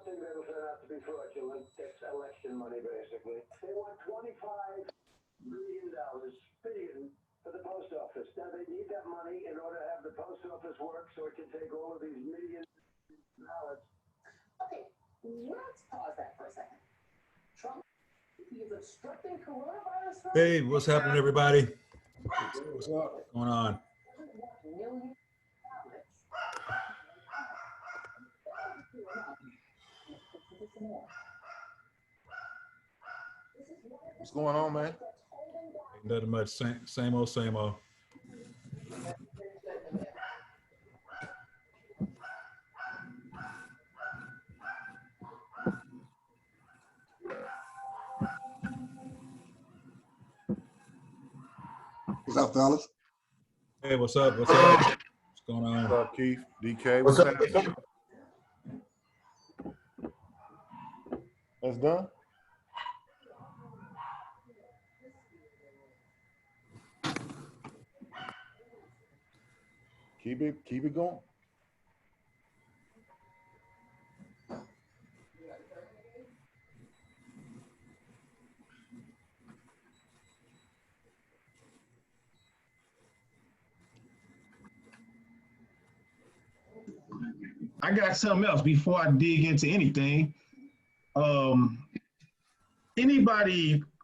think that'll turn out to be fraudulent. That's election money, basically. They want $25 billion for the post office. Now, they need that money in order to have the post office work so it can take all of these millions of ballots. Okay, let's pause that for a second. Trump is obstructing coronavirus. Hey, what's happening, everybody? What's going on? What's going on, man? Ain't nothing much. Same old, same old. What's up, fellas? Hey, what's up? What's up? What's going on? What's up, Keith? DK, What's what's up? happening? That's done? Keep it going. I got something else before I dig into anything. Anybody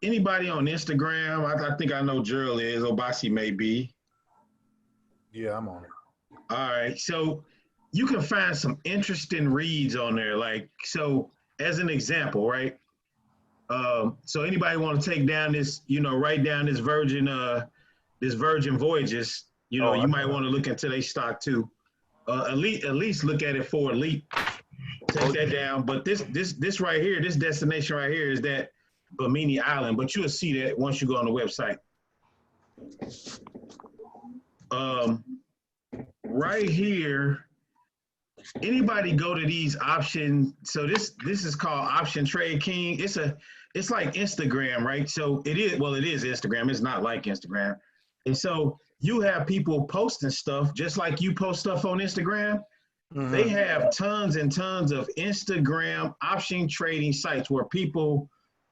on Instagram? I think I know Gerald is. Obasi may be. Yeah, I'm on it. All right, so you can find some interesting reads on there. Like, so as an example, right? So anybody want to take down this, write down this Virgin Voyages, you might want to look into their stock too. At least look at it for Elite. Take that down. But this right here, this destination right here is that Bimini Island. But you'll see that once you go on the website. Right here, anybody go to these options. So this is called Option Trade King. It's like Instagram, right? So it is Instagram. It's not like Instagram. And so you have people posting stuff just like you post stuff on Instagram. Mm-hmm. They have tons and tons of Instagram option trading sites where people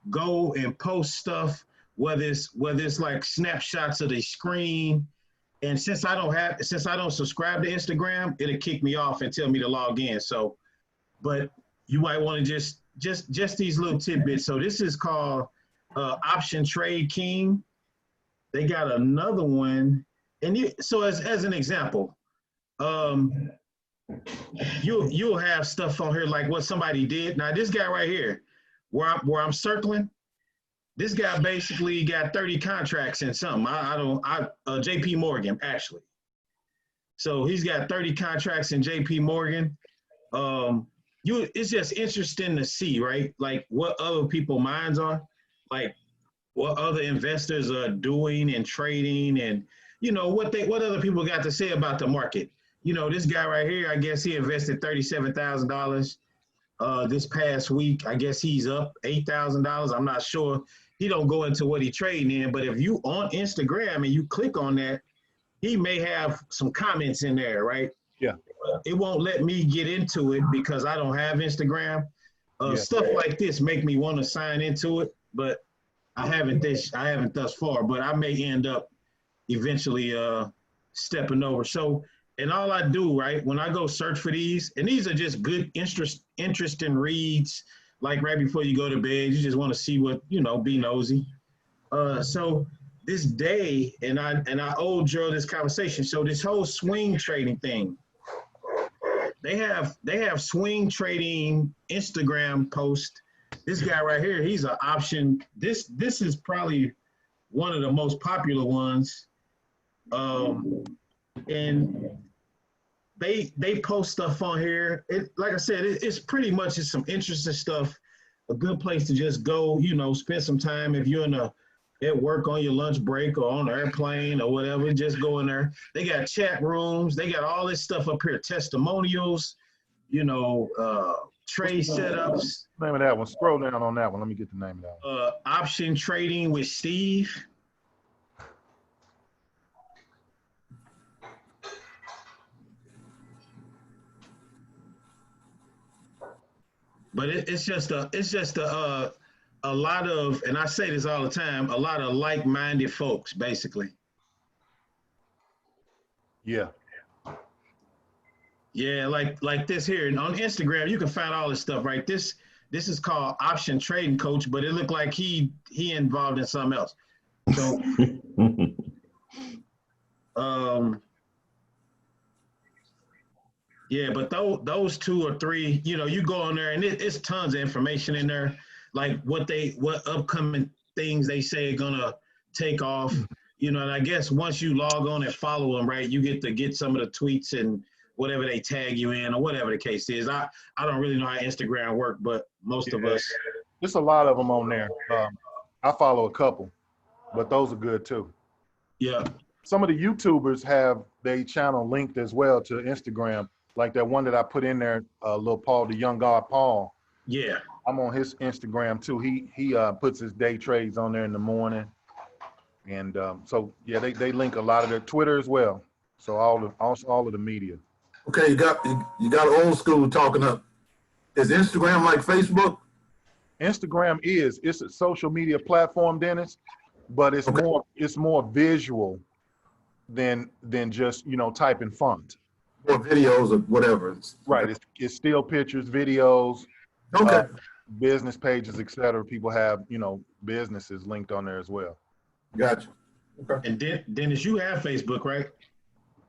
go and post stuff, whether it's like snapshots of the screen. And since I don't subscribe to Instagram, it'll kick me off and tell me to log in. So, but you might want to just these little tidbits. So this is called Option Trade King. They got another one. And so as an example, you'll have stuff on here like what somebody did. Now this guy right here, where I'm circling, this guy basically got 30 contracts in something. JP Morgan actually. So he's got 30 contracts in JP Morgan. It's just interesting to see, right? Like what other people's minds are, like what other investors are doing and trading, and what other people got to say about the market. This guy right here, I guess he invested $37,000 this past week. I guess he's up $8,000. I'm not sure. He don't go into what he trading in, but if you on Instagram and you click on that, he may have some comments in there, right? Yeah. It won't let me get into it because I don't have Instagram. Stuff like this make me want to sign into it, but I haven't thus far, but I may end up eventually stepping over. So, and all I do, right, when I go search for these, and these are just good, interesting reads, like right before you go to bed, you just want to see what, be nosy. So this day, and I owe Gerald this conversation. So this whole swing trading thing, they have swing trading Instagram post. This guy right here, he's an option. This is probably one of the most popular ones. And they post stuff on here. Like I said, it's pretty much just some interesting stuff. A good place to just go, spend some time if you're at work on your lunch break or on an airplane or whatever. Just go in there. They got chat rooms. They got all this stuff up here. Testimonials. Trade setups. Name of that one. Scroll down on that one. Let me get the name of that one. Option Trading with Steve. But it's just a lot of, and I say this all the time, a lot of like-minded folks, basically. Yeah. Yeah, like this here. And on Instagram, you can find all this stuff, right? This is called Option Trading Coach, but it looked like he involved in something else. So yeah, but those two or three, you go on there and it's tons of information in there, like what upcoming things they say are gonna take off. And I guess once you log on and follow them, right, you get to get some of the tweets and whatever they tag you in or whatever the case is. I don't really know how Instagram works, but most of us. There's a lot of them on there. I follow a couple, but those are good too. Yeah. Some of the YouTubers have their channel linked as well to Instagram. Like that one that I put in there, Lil Paul, the Young God Paul. Yeah. I'm on his Instagram too. He puts his day trades on there in the morning. And so yeah, they link a lot of their Twitter as well. So all of the media. Okay, you got old school talking up. Is Instagram like Facebook? Instagram it's a social media platform, Dennis, but it's more visual than just typing font. Or videos or whatever. Right. It's still pictures, videos, Okay. business pages, etc. People have businesses linked on there as well. Gotcha. Okay. And Dennis, you have Facebook, right?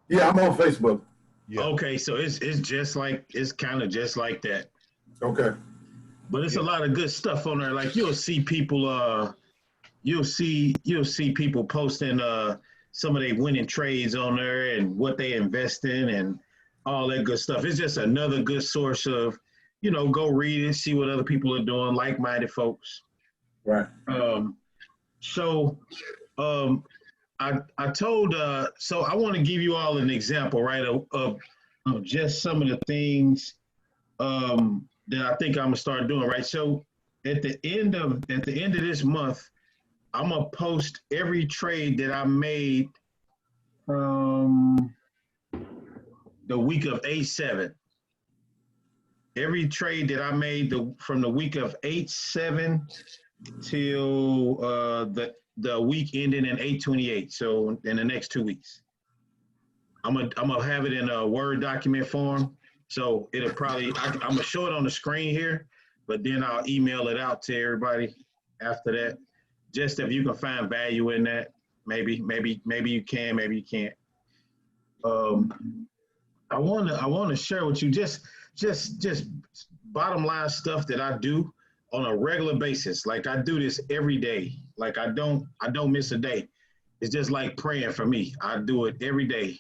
Yeah, I'm on Facebook. Yeah. Okay, so it's kind of just like that. Okay. But it's a lot of good stuff on there. Like you'll see people you'll see people posting some of their winning trades on there and what they invest in and all that good stuff. It's just another good source of, go read it, see what other people are doing, like-minded folks. Right. I told so I want to give you all an example, right, of just some of the things that I think I'm gonna start doing, right? So at the end of this month, I'm gonna post every trade that I made from the week of 8/7. Every trade that I made from the week of 8/7 till the week ending in 8/28. So in the next 2 weeks, I'm gonna have it in a Word document form. So it'll probably I'm gonna show it on the screen here, but then I'll email it out to everybody after that. Just if you can find value in that, maybe you can, maybe you can't. I wanna share with you just bottom line stuff that I do on a regular basis. Like I do this every day. Like I don't miss a day. It's just like praying for me. I do it every day.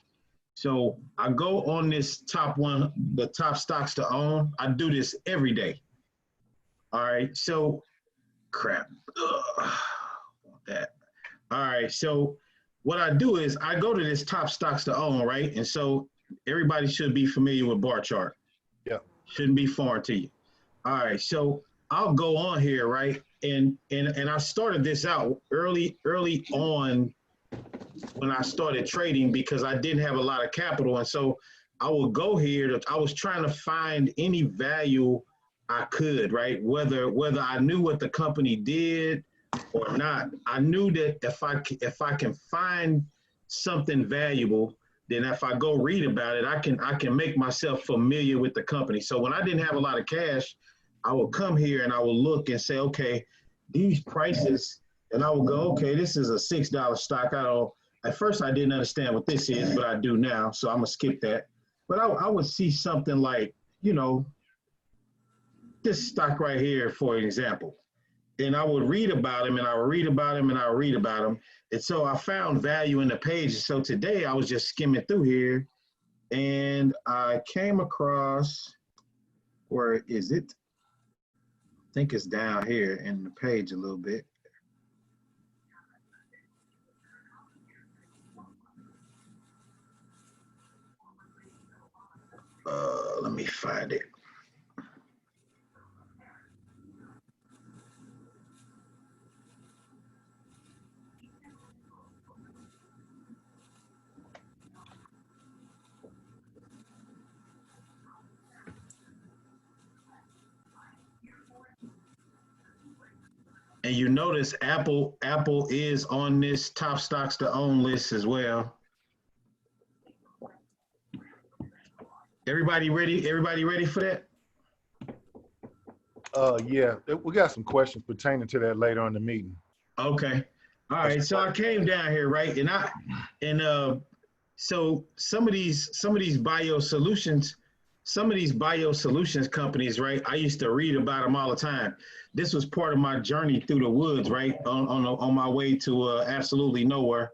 So I go on this top one, the top stocks to own. I do this every day. All right. So crap. That. All right. So what I do is I go to this top stocks to own, right? And so everybody should be familiar with bar chart. Yeah. Shouldn't be foreign to you. All right. So I'll go on here, right? And I started this out early on when I started trading because I didn't have a lot of capital. And so I would go here. I was trying to find any value I could, right? Whether I knew what the company did or not, I knew that if I can find something valuable, then if I go read about it, I can make myself familiar with the company. So when I didn't have a lot of cash, I would come here and I would look and say, okay, these prices, and I would go, okay, this is a $6 stock. At first I didn't understand what this is, but I do now, so I'm gonna skip that. But I would see something like, this stock right here, for example. And I would read about him and I would read about him and I would read about him. And so I found value in the pages. So today I was just skimming through here and I came across, where is it? I think it's down here in the page a little bit. Let me find it. And you notice Apple is on this top stocks to own list as well. Everybody ready? Everybody ready for that? Yeah, we got some questions pertaining to that later in the meeting. Okay. All right. So I came down here, right? So some of these biosolutions companies, right? I used to read about them all the time. This was part of my journey through the woods, right? On my way to absolutely nowhere.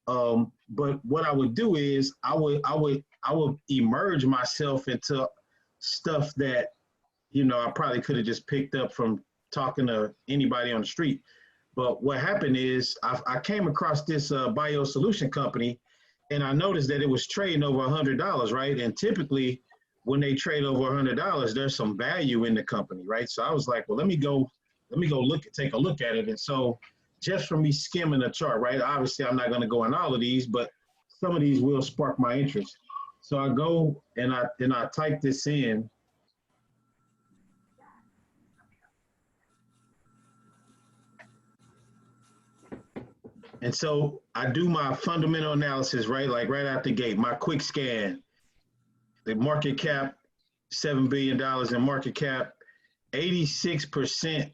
But what I would do is I would emerge myself into stuff that, you know, I probably could have just picked up from talking to anybody on the street. But what happened is I came across this biosolution company, and I noticed that it was trading over $100, right? And typically when they trade over $100, there's some value in the company, right? So I was like, well, let me go take a look at it. And so just from me skimming the chart, right? Obviously I'm not going to go in all of these, but some of these will spark my interest. So I go and I type this in. And so I do my fundamental analysis, right? Like right out the gate, my quick scan, the market cap, $7 billion in market cap, 86%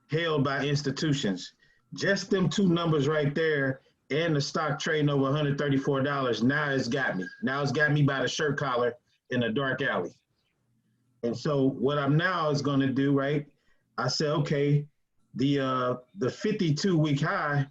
held by institutions. Just them two numbers right there, and the stock trading over $134. Now it's got me. Now it's got me by the shirt collar in a dark alley. And so what I'm now is going to do, right? I said, okay, the 52-week high,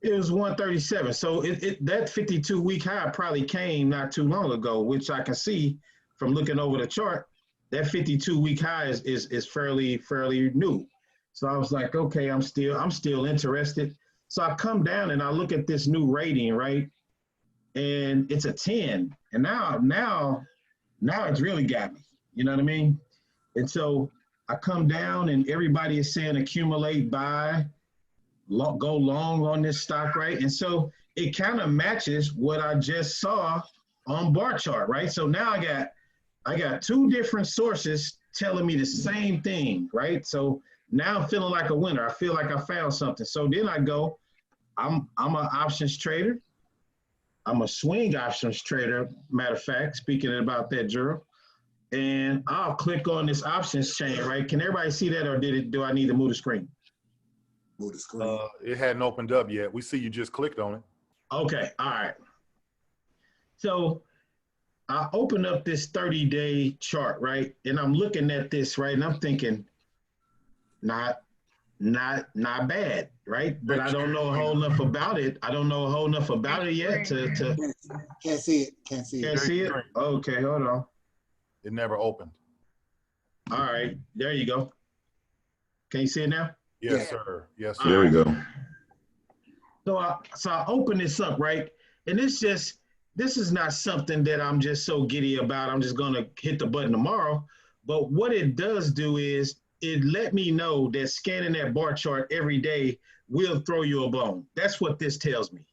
it was 137. So that 52-week high probably came not too long ago, which I can see from looking over the chart. That 52-week high is fairly new. So I was like, okay, I'm still interested. So I come down and I look at this new rating, right? And it's a 10. And now it's really got me. You know what I mean? And so I come down and everybody is saying accumulate, buy, go long on this stock, right? And so it kind of matches what I just saw on bar chart, right? So now I got two different sources telling me the same thing, right? So now I'm feeling like a winner. I feel like I found something. So then I go, I'm an options trader. I'm a swing options trader, matter of fact, speaking about that, Juro. And I'll click on this options chain, right? Can everybody see that, or do I need to move the screen? Move the screen. It hadn't opened up yet. We see you just clicked on it. Okay, all right. So I open up this 30-day chart, right? And I'm looking at this, right? And I'm thinking, not bad, right? But I don't know a whole enough about it. I don't know a whole enough about it yet to Can't see it. Can't see it. Can't see it? Okay, hold on. It never opened. All right, there you go. Can you see it now? Yes, sir. Yes, sir. There we go. So I open this up, right? And this is not something that I'm just so giddy about. I'm just gonna hit the button tomorrow. But what it does do is it let me know that scanning that bar chart every day will throw you a bone. That's what this tells me.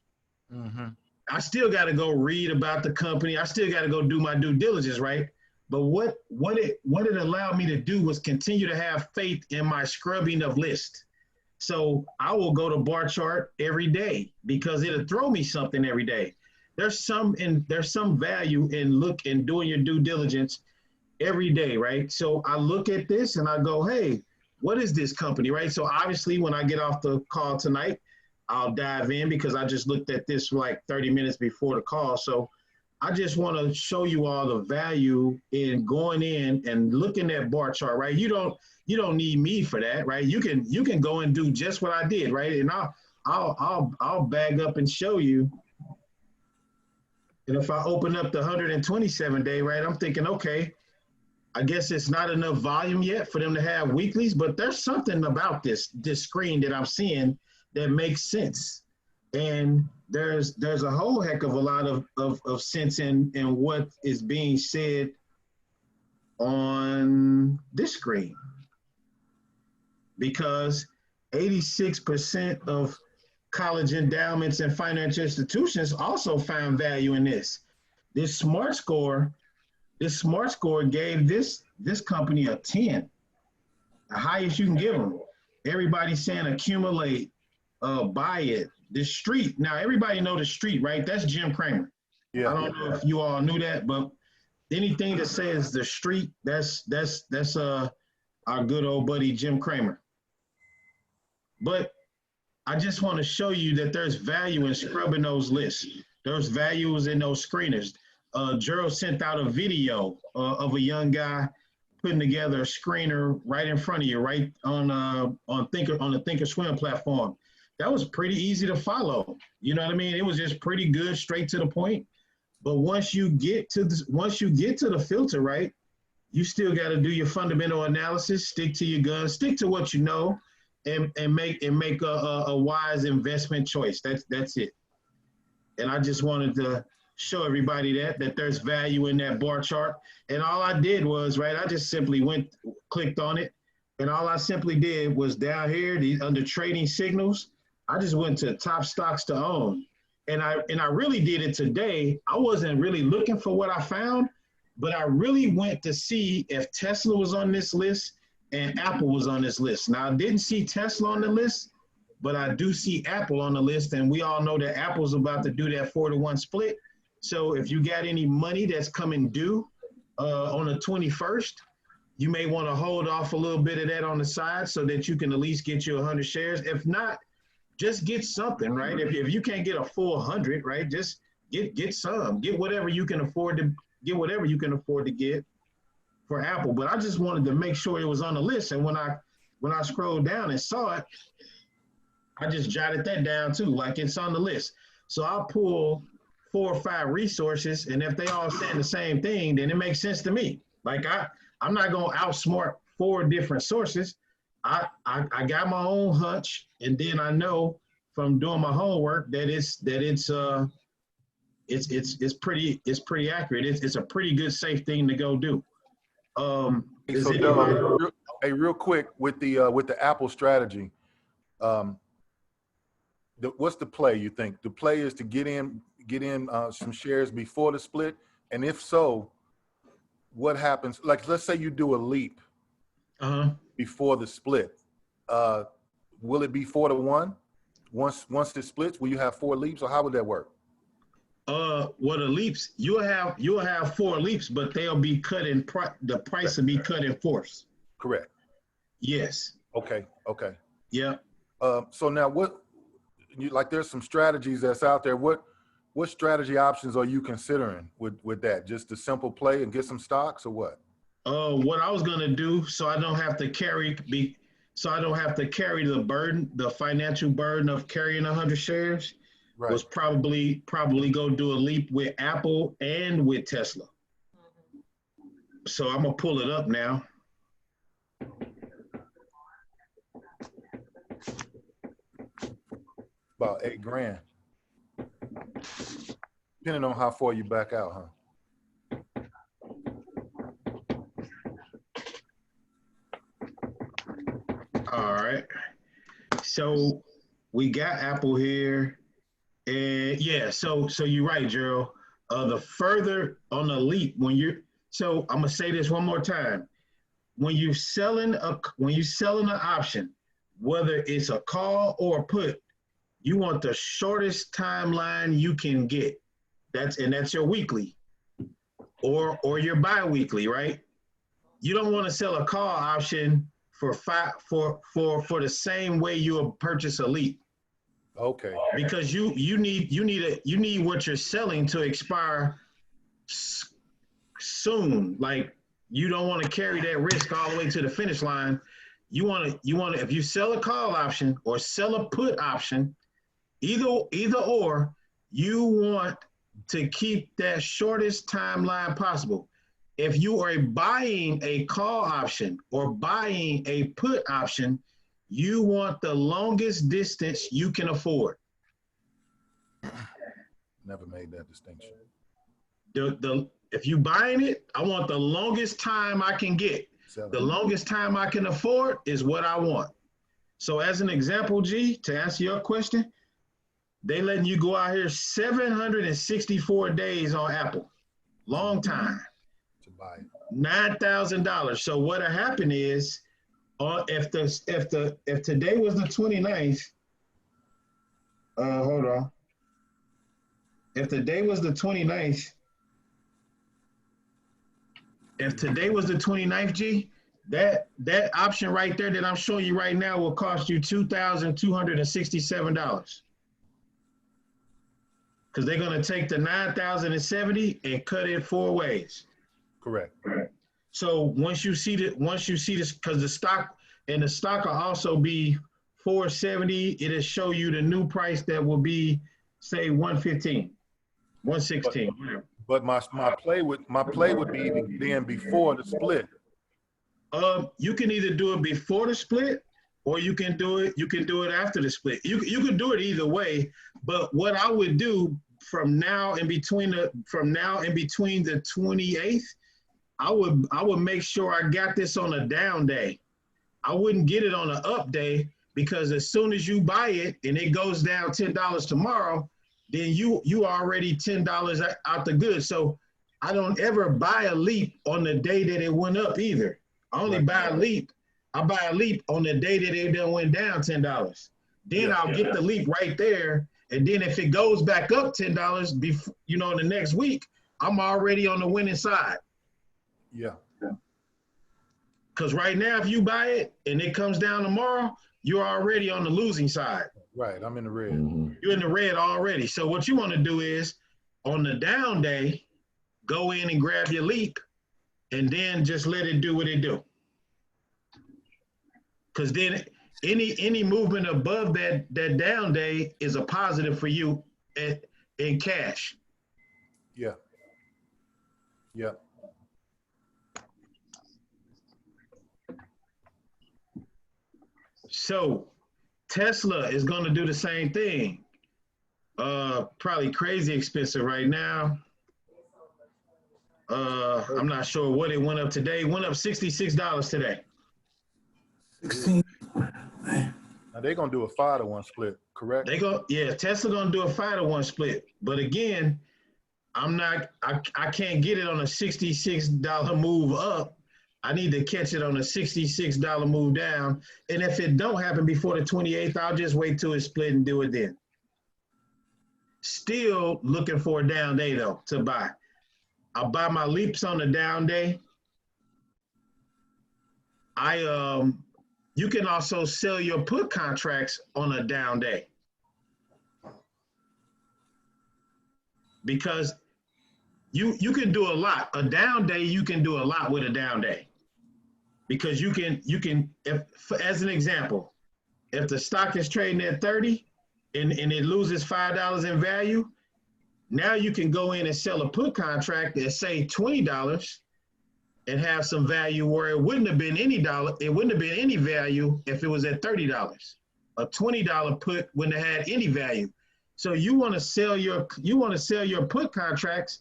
Mm-hmm. I still got to go read about the company. I still got to go do my due diligence, right? But what it allowed me to do was continue to have faith in my scrubbing of list. So I will go to bar chart every day because it'll throw me something every day. There's some value in doing your due diligence every day, right? So I look at this and I go, hey, what is this company, right? So obviously when I get off the call tonight, I'll dive in because I just looked at this like 30 minutes before the call. So I just want to show you all the value in going in and looking at bar chart, right? You don't need me for that, right? You can go and do just what I did, right? And I'll bag up and show you. And if I open up the 127-day, right, I'm thinking, okay, I guess it's not enough volume yet for them to have weeklies, but there's something about this screen that I'm seeing that makes sense. And there's a whole heck of a lot of sense in what is being said on this screen. Because 86% of college endowments and financial institutions also found value in this. This smart score gave this company a 10, the highest you can give them. everybody's saying accumulate, buy it. The street. Now everybody know the street, right? That's Jim Cramer. I Yeah, don't know if you all knew that, but anything that says the street, that's our good old buddy Jim Cramer. But I just want to show you that there's value in scrubbing those lists. There's values in those screeners. Gerald sent out a video of a young guy putting together a screener right in front of you, right on the Thinkorswim platform. That was pretty easy to follow. You know what I mean? It was just pretty good, straight to the point. But once you get to the filter, right, you still got to do your fundamental analysis, stick to your guns, stick to what you know, and make a wise investment choice. That's it. And I just wanted to show everybody that there's value in that bar chart. And all I did was, right, I just simply clicked on it, and all I simply did was down here, under trading signals, I just went to top stocks to own. And I really did it today. I wasn't really looking for what I found, but I really went to see if Tesla was on this list and Apple was on this list. Now, I didn't see Tesla on the list, but I do see Apple on the list, and we all know that Apple's about to do that 4-to-1 split. So if you got any money that's coming due on the 21st, you may want to hold off a little bit of that on the side so that you can at least get you 100 shares. If not, just get something, right? If you can't get a full 100, right, just get some. Get whatever you can afford to get for Apple. But I just wanted to make sure it was on the list. And when I scrolled down and saw it, I just jotted that down too, like it's on the list. So I'll pull 4 or 5 resources, and if they all saying the same thing, then it makes sense to me. Like I'm not gonna outsmart 4 different sources. I got my own hunch, and then I know from doing my homework that it's pretty accurate. It's a pretty good, safe thing to go do. So Doug, real quick with the Apple strategy, what's the play you think? The play is to get in some shares before the split, and if so, what happens? Like, let's say you do a leap before the split. Will it be 4-to-1? Once it splits, will you have 4 leaps, or how would that work? Well, the leaps, you'll have 4 leaps, but they'll be cut in the price will be cut in force. Correct. Yes. Okay. Yeah. So now there's some strategies that's out there. What strategy options are you considering with that? Just a simple play and get some stocks, or what? What I was gonna do, so I don't have to carry the financial burden of carrying 100 shares, right, was probably go do a leap with Apple and with Tesla. So I'm gonna pull it up now. About $8,000, depending on how far you back out, huh? All right. So we got Apple here, and yeah. So you're right, Gerald. The further on the leap, so I'm gonna say this one more time. When you're selling an option, whether it's a call or a put, you want the shortest timeline you can get. That's your weekly or your bi-weekly, right? You don't want to sell a call option for the same way you'll purchase a leap. Okay. Because you need what you're selling to expire soon. Like, you don't want to carry that risk all the way to the finish line. You want to if you sell a call option or sell a put option, either or, you want to keep that shortest timeline possible. If you are buying a call option or buying a put option, you want the longest distance you can afford. Never made that distinction. If you buying it, I want the longest time I can get. The longest time I can afford is what I want. So as an example, G, to answer your question, they letting you go out here 764 days on Apple. Long time. To buy it. $9,000. So what'll happen is If today was the 29th, hold on. If today was the 29th, G, that option right there that I'm showing you right now will cost you $2,267. Because they're gonna take the 9,070 and cut it 4 ways. Correct. So once you see this, because the stock will also be 470, it'll show you the new price that will be, say, 115, 116, whatever. But my play would be to get in before the split. You can either do it before the split, or you can do it after the split. You can do it either way. But what I would do from now in between the 28th, I would make sure I got this on a down day. I wouldn't get it on an up day, because as soon as you buy it and it goes down $10 tomorrow, then you already $10 out the good. So I don't ever buy a leap on the day that it went up either. I only buy a leap. I buy a leap on the day that it done went down $10. Then I'll get the leap right there. And then if it goes back up $10 before, the next week, I'm already on the winning side. Yeah. Because right now, if you buy it and it comes down tomorrow, you're already on the losing side. Right. I'm in the red. You're in the red already. So what you want to do is, on the down day, go in and grab your leap, and then just let it do what it do. Because then any movement above that down day is a positive for you in cash. Yeah. Yeah. So Tesla is going to do the same thing. Probably crazy expensive right now. I'm not sure what it went up today. It went up $66 today. 16. Now they're gonna do a 5-to-1 split, correct? Tesla gonna do a 5-to-1 split. But again, I can't get it on a $66 move up. I need to catch it on a $66 move down. And if it don't happen before the 28th, I'll just wait till it split and do it then. Still looking for a down day though to buy. I'll buy my leaps on the down day. You can also sell your put contracts on a down day, because you can do a lot. A down day, you can do a lot with a down day, because you can if, as an example, if the stock is trading at 30 and it loses $5 in value, now you can go in and sell a put contract at, say, $20 and have some value where it wouldn't have been any value if it was at $30. A $20 put wouldn't have had any value. So you want to sell your put contracts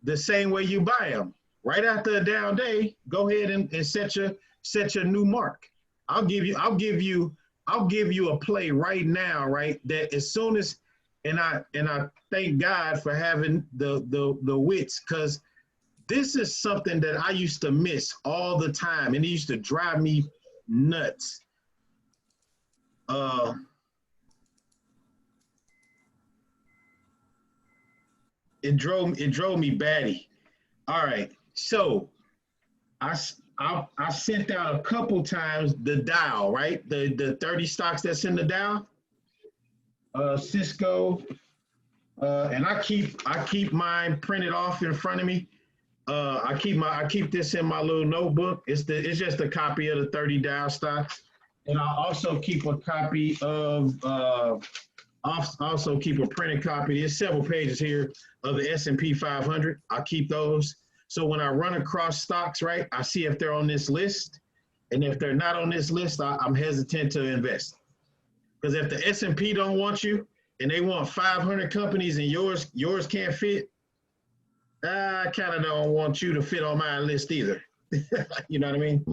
the same way you buy them. Right after a down day, go ahead and set your new mark. I'll give you a play right now, right? That as soon as, and I thank God for having the wits, because this is something that I used to miss all the time, and it used to drive me nuts. It drove me batty. All right, so I sent out a couple times the Dow, right? The 30 stocks that's in the Dow, Cisco, and I keep mine printed off in front of me. I keep this in my little notebook. It's just a copy of the 30 Dow stocks, and I also keep a copy of also keep a printed copy. There's several pages here of the S&P 500. I keep those, so when I run across stocks, right, I see if they're on this list, and if they're not on this list, I'm hesitant to invest, because if the S&P don't want you and they want 500 companies and yours can't fit, I kind of don't want you to fit on my list either. You know what I mean?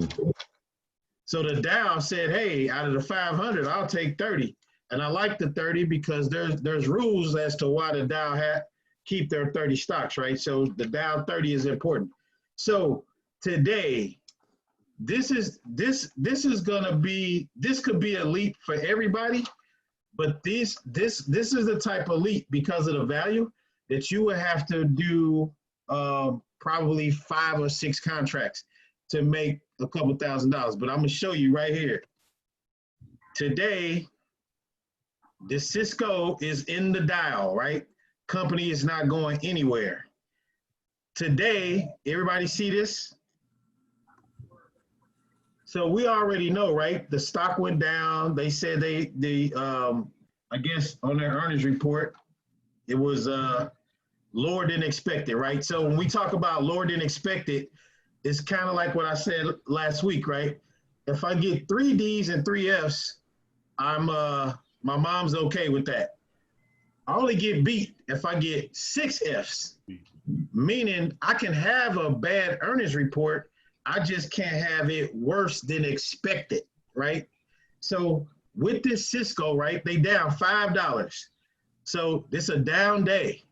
So the Dow said, hey, out of the 500, I'll take 30. And I like the 30 because there's rules as to why the Dow keep their 30 stocks, right? So the Dow 30 is important. So today, this is gonna be, this could be a leap for everybody, but this is the type of leap because of the value that you would have to do probably 5 or 6 contracts to make a couple $1,000s. But I'm gonna show you right here. Today, the Cisco is in the dial, right? Company is not going anywhere. Today, everybody see this? So we already know, right? The stock went down. They said I guess on their earnings report, it was lower than expected, right? So when we talk about lower than expected, it's kind of like what I said last week, right? If I get 3 Ds and 3 Fs, I'm my mom's okay with that. I only get beat if I get 6 Fs, meaning I can have a bad earnings report. I just can't have it worse than expected, right? So with this Cisco, right, they down $5. So this a down day.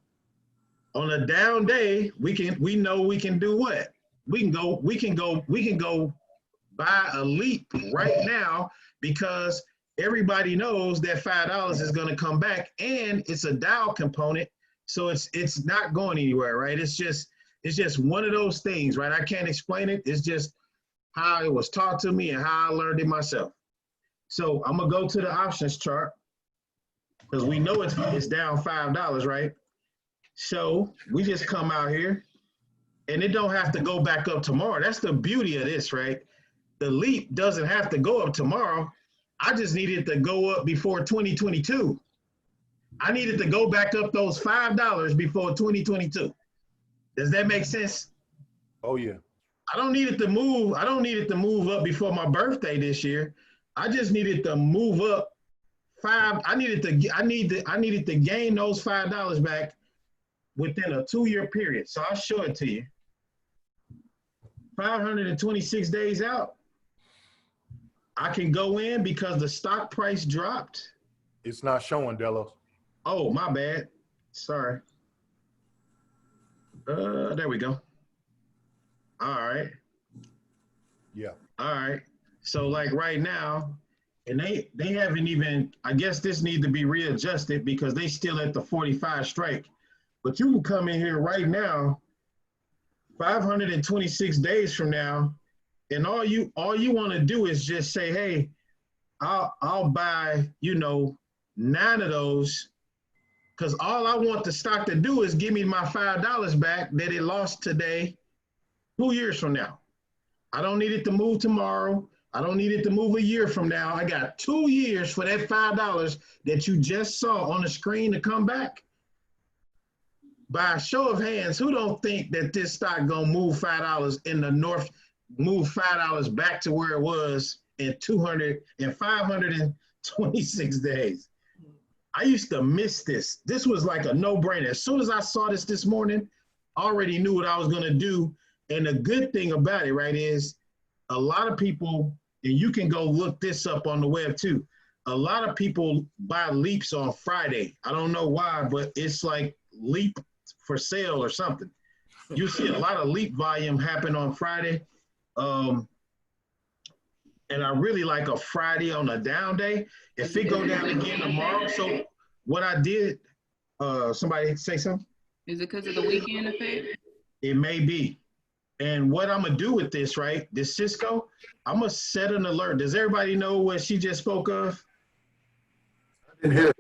On a down day, we know we can do what? We can go buy a leap right now because everybody knows that $5 is going to come back, and it's a Dow component, so it's not going anywhere, right? It's just one of those things, right? I can't explain it. It's just how it was taught to me and how I learned it myself. So I'm gonna go to the options chart because we know it's down $5, right? So we just come out here, and it don't have to go back up tomorrow. That's the beauty of this, right? The leap doesn't have to go up tomorrow. I just needed to go up before 2022. I needed to go back up those $5 before 2022. Does that make sense? Oh yeah. I don't need it to move. I don't need it to move up before my birthday this year. I just needed to move up I needed to gain those $5 back within a 2-year period. So I'll show it to you. 526 days out. I can go in because the stock price dropped. It's not showing, Delos. Oh, my bad. Sorry. There we go. All right. Yeah. All right. So like right now, and they haven't even, I guess this needs to be readjusted because they still at the 45 strike. But you can come in here right now, 526 days from now, and all you want to do is just say, hey, I'll buy, 9 of those, because all I want the stock to do is give me my $5 back that it lost today, 2 years from now. I don't need it to move tomorrow. I don't need it to move a year from now. I got 2 years for that $5 that you just saw on the screen to come back. By a show of hands, who don't think that this stock gonna move $5 in the north, move $5 back to where it was in 526 days? I used to miss this. This was like a no-brainer. As soon as I saw this morning, I already knew what I was gonna do. And the good thing about it, right, is a lot of people, and you can go look this up on the web too, a lot of people buy leaps on Friday. I don't know why, but it's like leap for sale or something. You see a lot of leap volume happen on Friday. And I really like a Friday on a down day. If it go down again tomorrow, so what I did, somebody say something? Is it because of the weekend effect? It may be. And what I'm gonna do with this, right, this Cisco, I'm gonna set an alert. Does everybody know what she just spoke of? I didn't hear.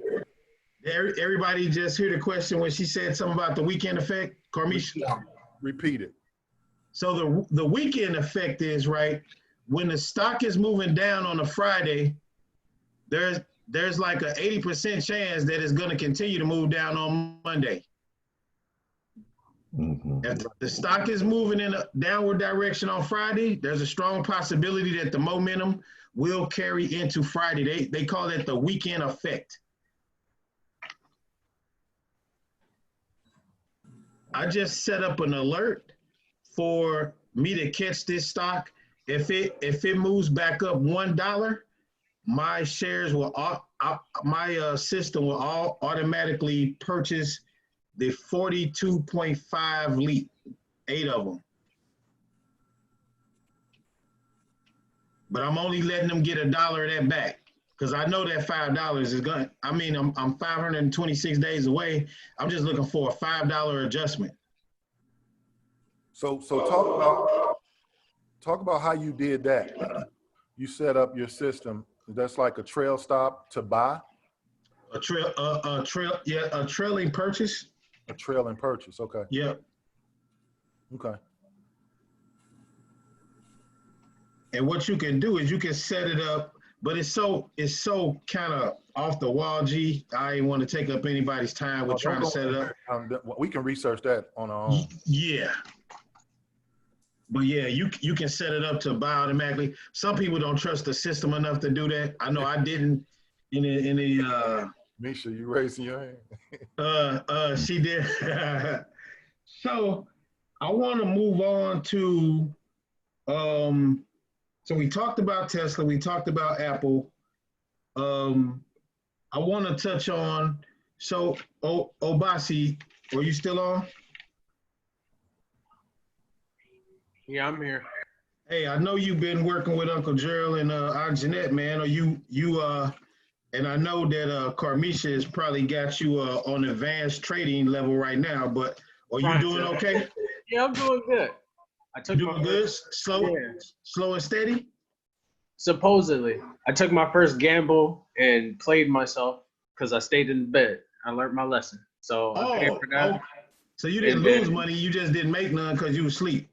Everybody just hear the question when she said something about the weekend effect, Carmisha? Repeat it. So the weekend effect is, right, when the stock is moving down on a Friday, there's like an 80% chance that it's gonna continue to move down on Monday. If the stock is moving in a downward direction on Friday, there's a strong possibility that the momentum will carry into Friday. They call it the weekend effect. I just set up an alert for me to catch this stock. If it moves back up $1, my shares will my system will automatically purchase the 42.5 leap, 8 of them. but I'm only letting them get $1 of that back. Cause I know that $5 is gonna, I mean, I'm 526 days away. I'm just looking for a $5 adjustment. So talk about how you did that. You set up your system. That's like a trail stop to buy. A trailing purchase. A trailing purchase. Okay. Yeah. Okay. And what you can do is you can set it up, but it's so kind of off the wall, G. I ain't want to take up anybody's time with trying to set it up. We can research that on our own. Yeah. But yeah, you can set it up to buy automatically. Some people don't trust the system enough to do that. I know I didn't in the Misha, you raising your hand? She did. So I want to move on to so we talked about Tesla, we talked about Apple. I want to touch on, so Obasi, are you still on? Yeah, I'm here. Hey, I know you've been working with Uncle Gerald and Aunt Jeanette, man. Are you and I know that Carmisha has probably got you on advanced trading level right now, but are you doing okay? Yeah, I'm doing good. I took doing good, slow and steady? Supposedly. I took my first gamble and played myself because I stayed in bed. I learned my lesson. So I paid for that. So you didn't lose money, you just didn't make none because you were asleep.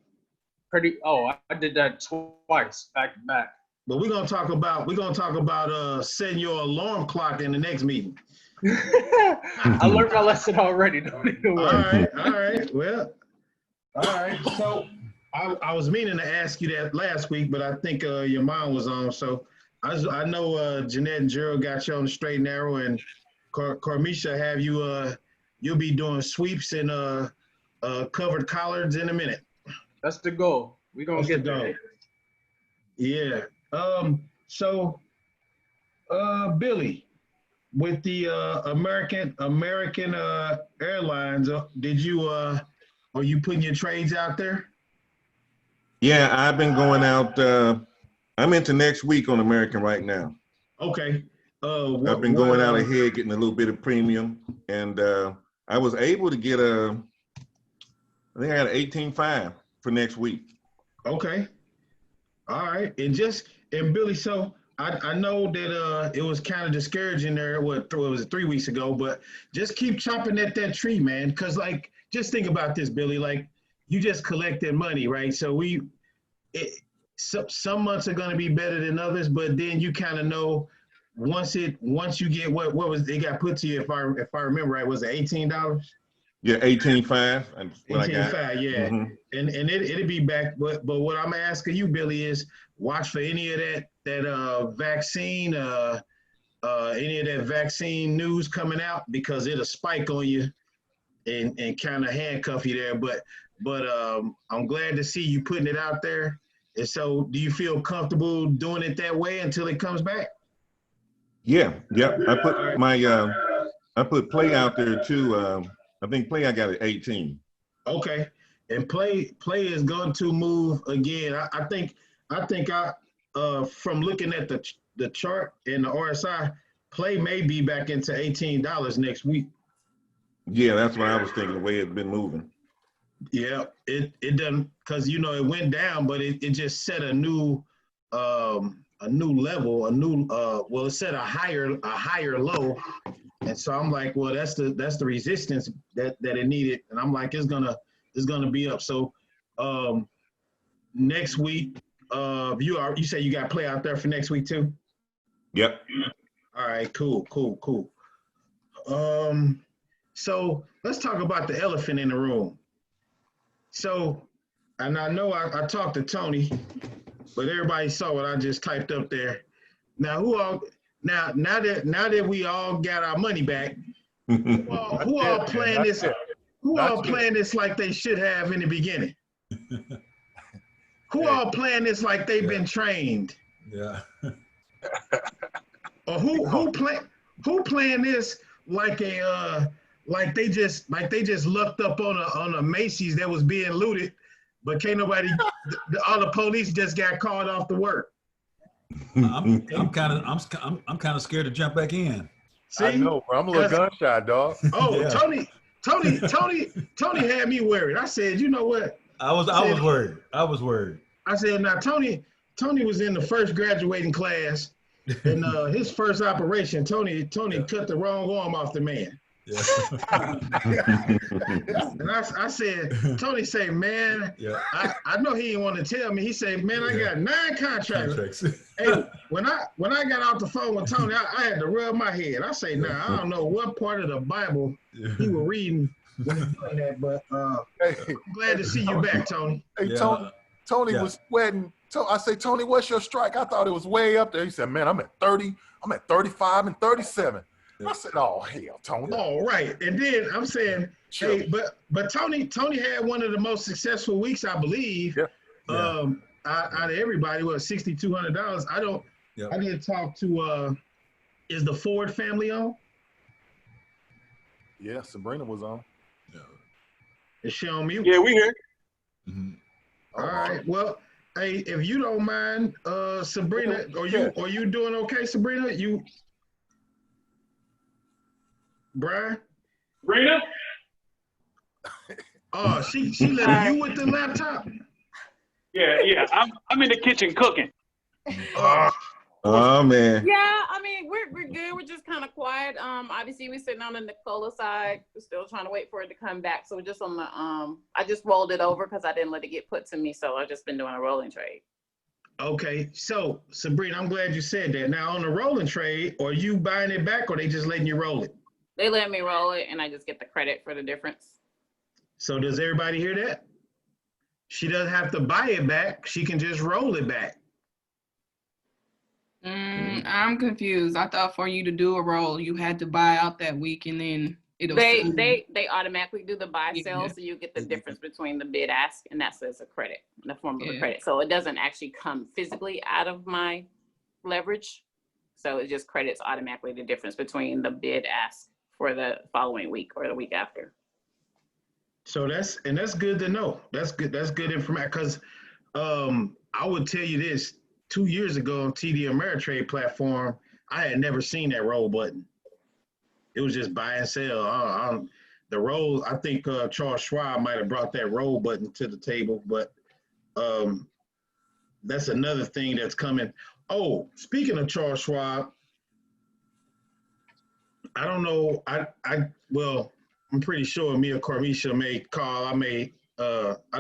I did that twice, back to back. But we're gonna talk about setting your alarm clock in the next meeting. I learned my lesson already. Don't even worry. All right. Well, all right. So I was meaning to ask you that last week, but I think your mom was on. So I know Jeanette and Gerald got you on the straight and narrow, and Carmisha have you. You'll be doing sweeps and covered collards in a minute. That's the goal. We're gonna get there. Yeah. So Billy, with the American Airlines, did you are you putting your trades out there? Yeah, I've been going out. I'm into next week on American right now. Okay. I've been going out ahead, getting a little bit of premium, and I was able to get I think I got an 18.5 for next week. Okay. All right. And Billy, so I know that it was kind of discouraging there, what was it, 3 weeks ago, but just keep chopping at that tree, man. Cause like, just think about this, Billy, like you just collected money, right? So some months are going to be better than others, but then you kind of know once you get what was, it got put to you, if I remember right, was it $18? Yeah, 18.5. 18.5, yeah. Mm-hmm. And it'll be back. But what I'm asking you, Billy, is watch for any of that vaccine, any of that vaccine news coming out, because it'll spike on you and kind of handcuff you there. But I'm glad to see you putting it out there. And so, do you feel comfortable doing it that way until it comes back? Yeah. I put I put play out there too. I think play I got at 18. Okay, and play is going to move again. I think from looking at the chart and the RSI, play may be back into $18 next week. Yeah, that's what I was thinking. The way it's been moving. Yeah, it doesn't, because it went down, but it just set a new level, it set a higher low. And so I'm like, well, that's the resistance that it needed. And I'm like, it's gonna be up. So next week, you say you got play out there for next week too? Yep. All right, cool. So let's talk about the elephant in the room. So, and I know I talked to Tony, but everybody saw what I just typed up there. Now now that we all got our money back, who all playing this? Who all playing this like they should have in the beginning? Who all playing this like they've been trained? Yeah. Or who playing this like like they just lucked up on a Macy's that was being looted, but can't nobody, all the police just got called off to work. I'm kind of scared to jump back in. See? I know, bro. I'm a little gun shy, dog. Oh, Yeah. Tony had me worried. I said, you know what? I was worried. I was worried. I said, now Tony was in the first graduating class, and his first operation, Tony cut the wrong arm off the man. Yeah. And I said, Tony say, man, Yeah. I know he didn't want to tell me. He said, man, I got 9 contracts. Hey, when I got off the phone with Tony, I had to rub my head. I say, nah, I don't know what part of the Bible he was reading when he doing that, but Hey, I'm glad to see you back, Tony. hey, Yeah. Tony Yeah. was sweating. So I say, Tony, what's your strike? I thought it was way up there. He said, man, I'm at 30. I'm at 35 and 37. I said, oh, hell, Tony. All right. And then I'm saying, hey, but Tony had one of the most successful weeks, I believe. Yeah. Out of everybody, was $6,200. I did talk to is the Ford family on? Yeah, Sabrina was on. Is she on mute? Yeah, we here. Mm-hmm. All right. Well, hey, if you don't mind, Sabrina, are you doing okay, Sabrina? Brian? Sabrina? Oh, she let you with the laptop? Yeah. I'm in the kitchen cooking. Oh man. Yeah, I mean, we're good. We're just kind of quiet. Obviously we're sitting on the Nicola side. We're still trying to wait for it to come back. So we're just on the I just rolled it over because I didn't let it get put to me. So I've just been doing a rolling trade. Okay, so Sabrina, I'm glad you said that. Now on the rolling trade, are you buying it back or they just letting you roll it? They let me roll it and I just get the credit for the difference. So does everybody hear that? She doesn't have to buy it back. She can just roll it back. I'm confused. I thought for you to do a roll, you had to buy out that week and then it'll. They automatically do the buy sell, so you get the difference between the bid ask, and that's as a credit in the form of a credit. So it doesn't actually come physically out of my leverage. So it just credits automatically the difference between the bid ask for the following week or the week after. So that's good to know. That's good information because I would tell you this. 2 years ago on TD Ameritrade platform, I had never seen that roll button. It was just buy and sell. The roll, I think Charles Schwab might have brought that roll button to the table, but that's another thing that's coming. Oh, speaking of Charles Schwab, I don't know. Well, I'm pretty sure Mia Cormisha may call. I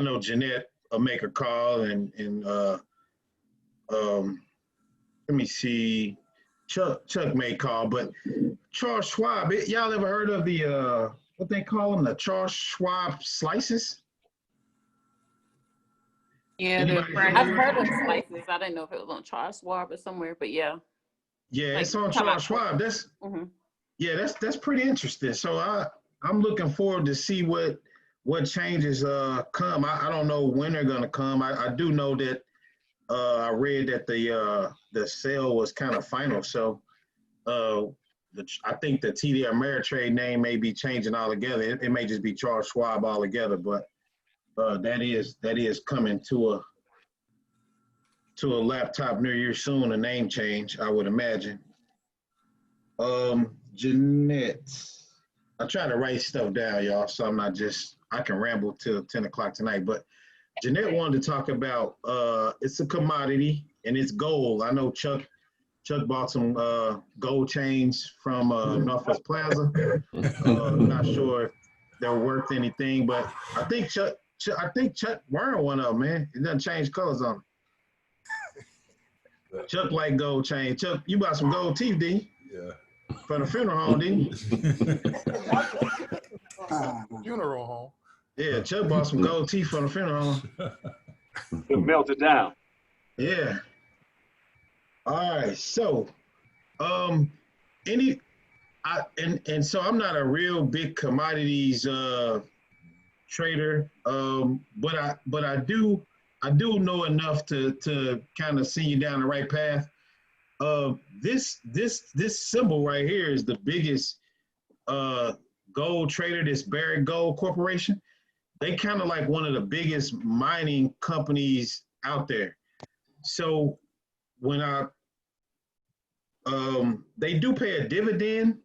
know Jeanette will make a call and let me see. Chuck may call, but Charles Schwab, y'all ever heard of the what they call them, the Charles Schwab slices? Yeah, I've heard of slices. I didn't know if it was on Charles Schwab or somewhere, but yeah. Yeah, Like, it's on Charles Schwab. That's that's pretty interesting. So I'm looking forward to see what changes come. I don't know when they're gonna come. I do know that I read that the sale was kind of final. So I think the TD Ameritrade name may be changing altogether. It may just be Charles Schwab altogether, but that is coming to a laptop near you soon, a name change, I would imagine. Jeanette, I try to write stuff down, y'all, so I can ramble till 10 o'clock tonight, but Jeanette wanted to talk about, it's a commodity and it's gold. I know Chuck bought some gold chains from Northwest Plaza. I'm not sure if they're worth anything, but I think Chuck wearing one of them, man. It doesn't change colors on them. Chuck like gold chain. Chuck, you bought some gold teeth, didn't you? Yeah. From the funeral home, didn't you? Funeral home. Yeah, Chuck bought some gold teeth from the funeral home. It melted down. Yeah. All right. So, so I'm not a real big commodities trader, but I do know enough to kind of see you down the right path. This symbol right here is the biggest gold trader, this Barrick Gold Corporation. They kind of like one of the biggest mining companies out there. So when I They do pay a dividend,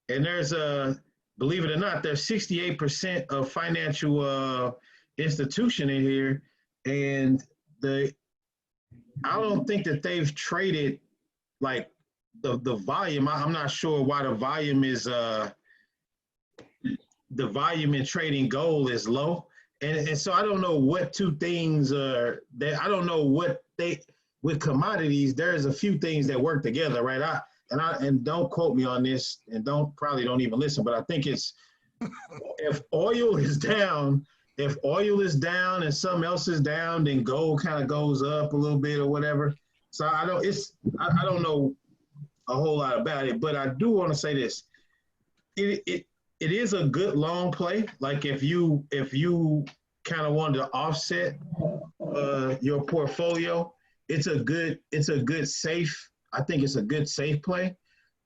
and there's a, believe it or not, there's 68% of financial institution in here, and I don't think that they've traded like the volume. I'm not sure why the volume is the volume in trading gold is low, and so I don't know what two things are that I don't know what they with commodities. There's a few things that work together, right? And don't quote me on this, and don't even listen, but I think it's if oil is down and something else is down, then gold kind of goes up a little bit or whatever. So I don't know a whole lot about it, but I do want to say this. It is a good long play. Like if you kind of wanted to offset your portfolio, it's a good safe. I think it's a good safe play.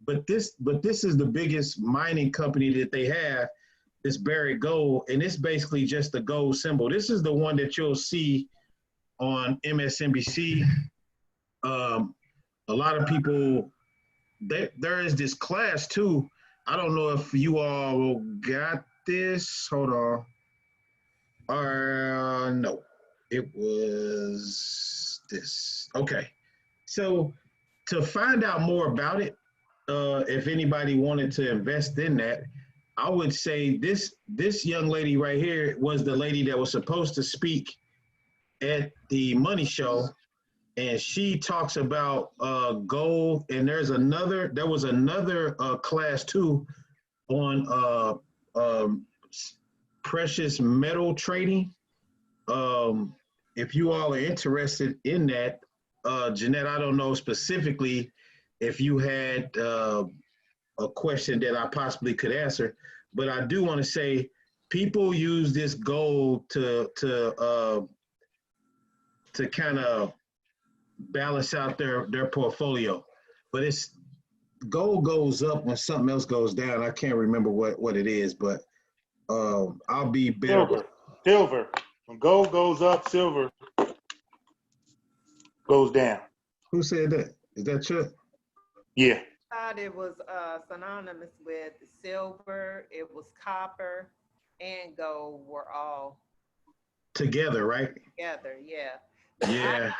But this is the biggest mining company that they have. This Barrick Gold, and it's basically just the gold symbol. This is the one that you'll see on MSNBC. A lot of people, there is this class too. I don't know if you all got this. Hold on. No, it was this. Okay. So to find out more about it, if anybody wanted to invest in that, I would say this young lady right here was the lady that was supposed to speak at the Money Show, and she talks about gold. And there was another class too on precious metal trading. If you all are interested in that, Jeanette, I don't know specifically if you had a question that I possibly could answer, but I do want to say people use this gold to kind of balance out their portfolio. But gold goes up when something else goes down. I can't remember what it is, but I'll be better. Silver. When gold goes up, silver goes down. Who said that? Is that Chuck? Yeah. Thought it was synonymous with silver, it was copper, and gold were all together, right? Together, yeah. Yeah.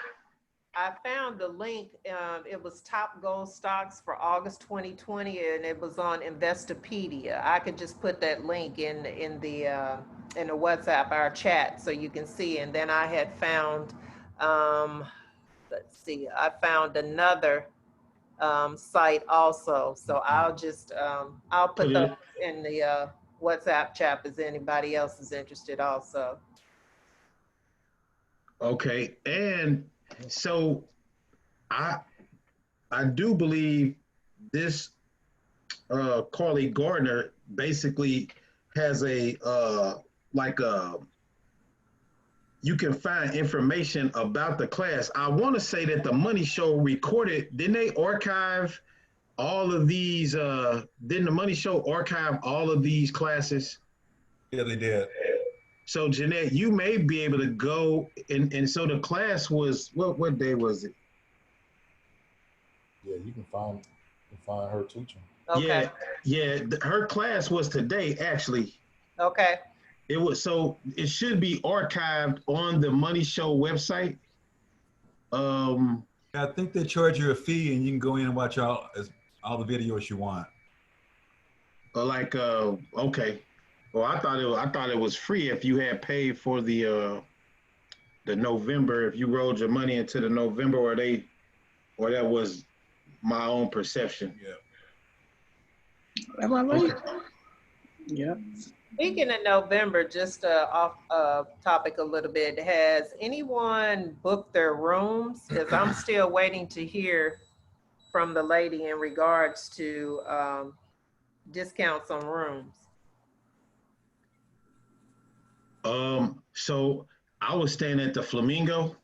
I found the link. It was top gold stocks for August 2020, and it was on Investopedia. I could just put that link in the WhatsApp, our chat, so you can see. And then I had found, let's see, I found another site also. So I'll just I'll put those in the WhatsApp chat if anybody else is interested also. Okay, and so I do believe this Carly Gardner basically has a you can find information about the class. I want to say that the Money Show recorded, didn't they archive all of these, didn't the Money Show archive all of these classes? Yeah, they did. So Jeanette, you may be able to go, and so the class was, what day was it? Yeah, you can find her teaching. Okay. Yeah, her class was today, actually. Okay. It was, so it should be archived on the Money Show website. I think they charge you a fee, and you can go in and watch all the videos you want. Okay. Well, I thought it was free if you had paid for the November. If you rolled your money into the November, or that was my own perception. Yeah. Am I right? Okay. Yeah. Speaking of November, just off topic a little bit, has anyone booked their rooms? Because I'm still waiting to hear from the lady in regards to discounts on rooms. So I was staying at the Flamingo.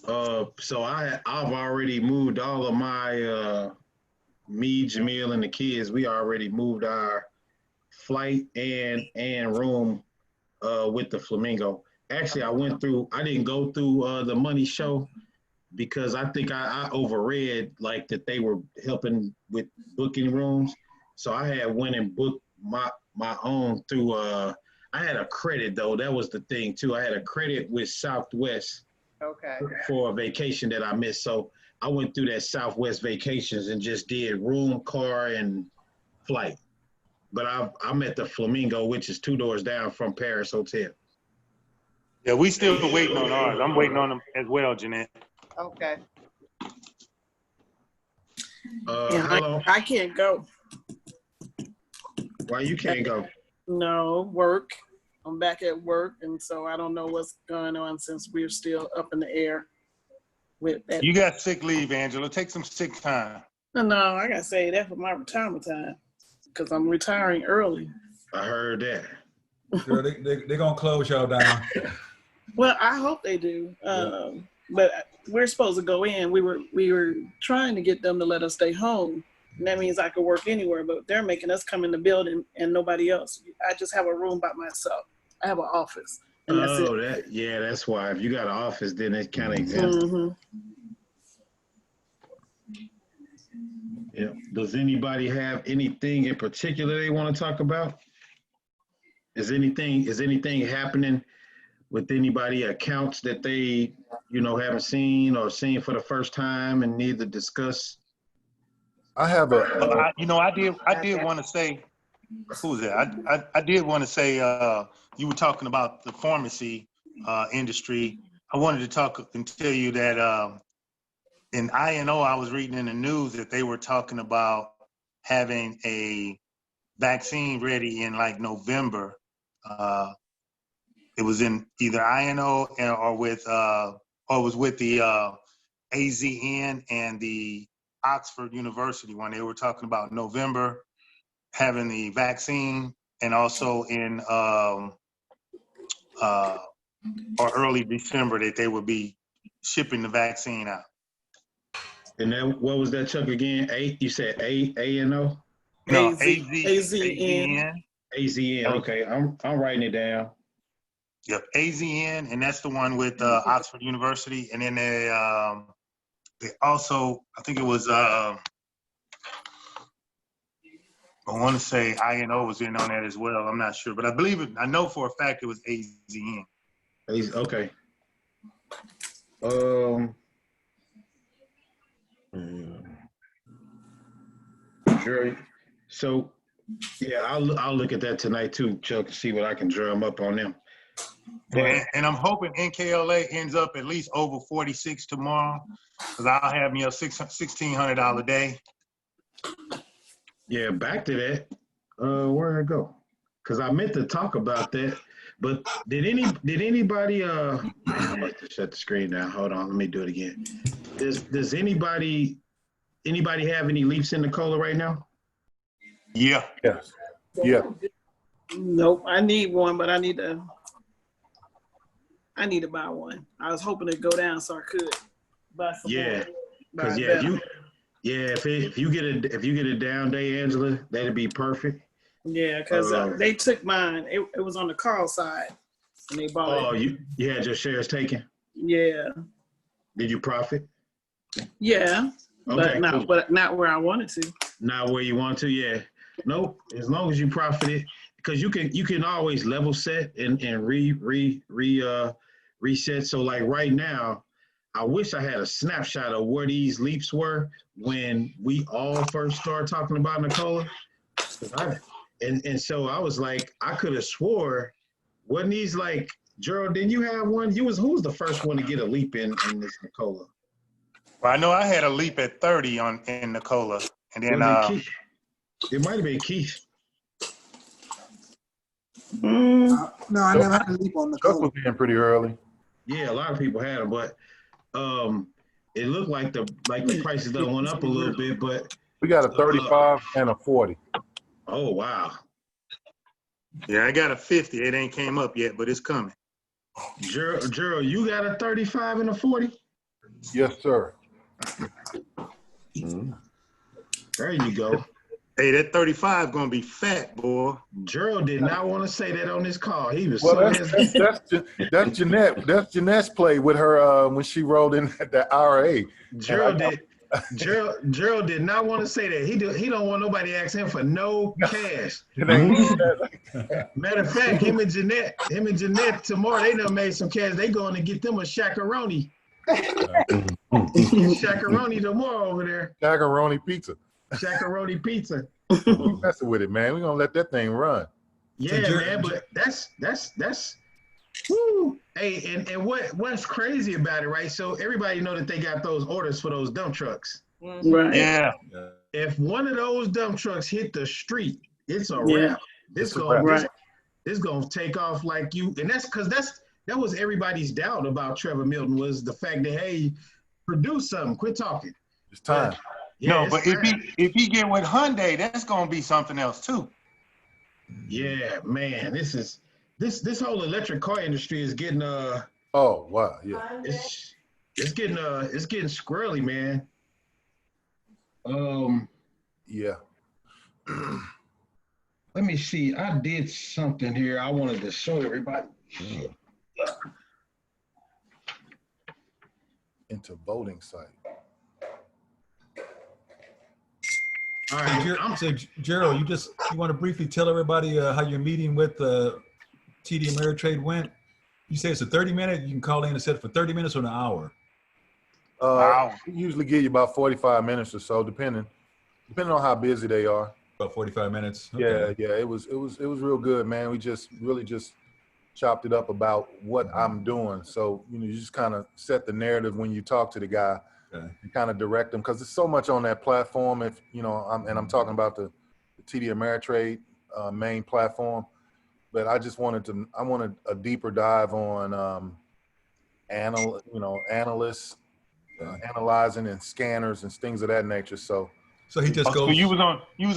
So I've already moved all of my me, Jamil, and the kids. We already moved our flight and room with the Flamingo. Actually, I didn't go through the Money Show, because I think I overread like that they were helping with booking rooms. So I had went and booked my own through I had a credit though. That was the thing too. I had a credit with Southwest Okay. for a vacation that I missed. So I went through that Southwest Vacations and just did room, car, and flight. But I'm at the Flamingo, which is 2 doors down from Paris Hotel. Yeah, we still waiting on ours. I'm waiting on them as well, Jeanette. Okay. How long? I can't go. Why you can't go? No, work. I'm back at work, and so I don't know what's going on since we're still up in the air with that. You got sick leave, Angela. Take some sick time. No, I gotta say that for my retirement time because I'm retiring early. I heard that. Girl, they're gonna close y'all down. Well, I hope they do. But we're supposed to go in. We were trying to get them to let us stay home. And that means I could work anywhere, but they're making us come in the building and nobody else. I just have a room by myself. I have an office. And that's it. That's why. If you got an office, then it kind of exempts. Mm-hmm. Yeah. Does anybody have anything in particular they want to talk about? Is anything happening with anybody accounts that they, haven't seen or seen for the first time and need to discuss? I have I did want to say, who's that? I did want to say, you were talking about the pharmacy industry. I wanted to talk and tell you that in INO, I was reading in the news that they were talking about having a vaccine ready in like November. It was in either INO or it was with the AZN and the Oxford University when they were talking about November having the vaccine, and also in or early December that they would be shipping the vaccine out. And then what was that, Chuck, again? You said ANO? No, AZN. AZN. Okay, I'm writing it down. Yep, AZN, and that's the one with Oxford University, and then they also, I think it was, I want to say INO was in on that as well. I'm not sure, but I believe it. I know for a fact it was AZN. Okay. Sure. So, yeah, I'll look at that tonight too, Chuck, and see what I can drum up on them. And I'm hoping NKLA ends up at least over 46 tomorrow, because I'll have me a $1,600 a day. Yeah, back to that. Where'd it go? Because I meant to talk about that, but did anybody? I'm about to shut the screen down. Hold on, let me do it again. Does anybody have any leaps in the cola right now? Yeah. Yes. Yeah. Nope. I need one, but I need to buy one. I was hoping to go down so I could buy some more. Yeah. Because if you get a down day, Angela, that'd be perfect. Yeah, because they took mine. It was on the Carl side, and they bought it. Oh, you had your shares taken? Yeah. Did you profit? Yeah, Okay, but not where I wanted to. Not where you want to, yeah. Nope. As long as you profited, because you can always level set and reset. So like right now, I wish I had a snapshot of where these leaps were when we all first started talking about Nicola. And so I was like, I could have swore, wasn't these like, Gerald, didn't you have one? Who was the first one to get a leap in this Nicola? Well, I know I had a leap at 30 in Nicola, and then it might have been Keith. No, I never had a leap on the Chuck was in pretty early. Yeah, a lot of people had them, but it looked like the prices done went up a little bit, but We got a 35 and a 40. Oh wow. Yeah, I got a 50. It ain't came up yet, but it's coming. Gerald, you got a 35 and a 40? Yes, sir. There you go. Hey, that 35 gonna be fat, boy. Gerald did not want to say that on this call. He was Well, so that's hesitant. that's Jeanette. That's Jeanette's play with her when she rolled in that IRA. Gerald did not want to say that. He don't want nobody to ask him for no cash. Matter of fact, him and Jeanette tomorrow, they done made some cash. They going to get them a shakaroni. Shakaroni tomorrow over there. Shakaroni pizza. Shakaroni pizza. We messing with it, man. We're gonna let that thing run. Yeah, man, but that's woo. Hey, and what's crazy about it, right? So everybody know that they got those orders for those dump trucks. Right. Yeah. If one of those dump trucks hit the street, it's a wrap. This gonna take off like you, and that's because that was everybody's doubt about Trevor Milton, was the fact that, hey, produce something, quit talking. It's time. No, but if he get with Hyundai, that's gonna be something else too. Yeah, man, this whole electric car industry is getting oh wow, yeah, it's getting squirrely, man. Yeah. Let me see. I did something here I wanted to show everybody. Into voting site. All right, so Gerald, you want to briefly tell everybody how your meeting with TD Ameritrade went? You say it's a 30-minute. You can call in and set it for 30 minutes or an hour. Wow. We usually give you about 45 minutes or so, depending on how busy they are. About 45 minutes. Okay. Yeah. It was real good, man. We really just chopped it up about what I'm doing. So you just kind of set the narrative when you talk to the guy. Okay. And kind of direct them, because there's so much on that platform. If I'm talking about the TD Ameritrade main platform, but I wanted a deeper dive on analysts, analyzing and scanners and things of that nature. So he just goes. So you was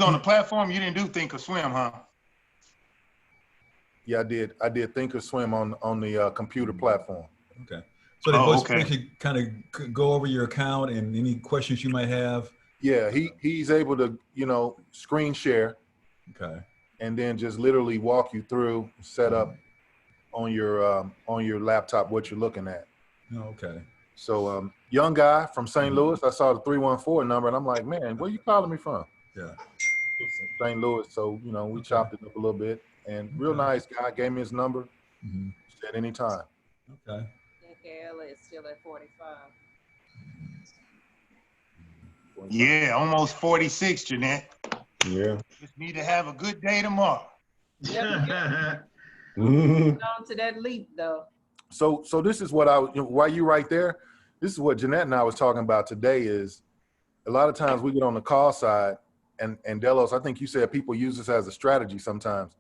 on the platform. You didn't do Thinkorswim, huh? Yeah, I did Thinkorswim on the computer platform. Okay. So the can kind of go over your account and any questions you might have. Yeah, he's able to screen share. Okay. And then just literally walk you through, set up on your laptop what you're looking at. Oh, okay. So young guy from St. Louis, I saw the 314 number and I'm like, man, where you calling me from? Yeah. St. Louis. So we chopped it up a little bit, and real nice guy, gave me his number. Mm-hmm. Said anytime. Okay. Kayla is still at 45. Yeah, almost 46, Jeanette. Yeah. Just need to have a good day tomorrow. Yep. Mm-hmm. On to that leap, though. So this is what while you right there, this is what Jeanette and I was talking about today. Is a lot of times we get on the call side, and Delos, I think you said people use this as a strategy sometimes.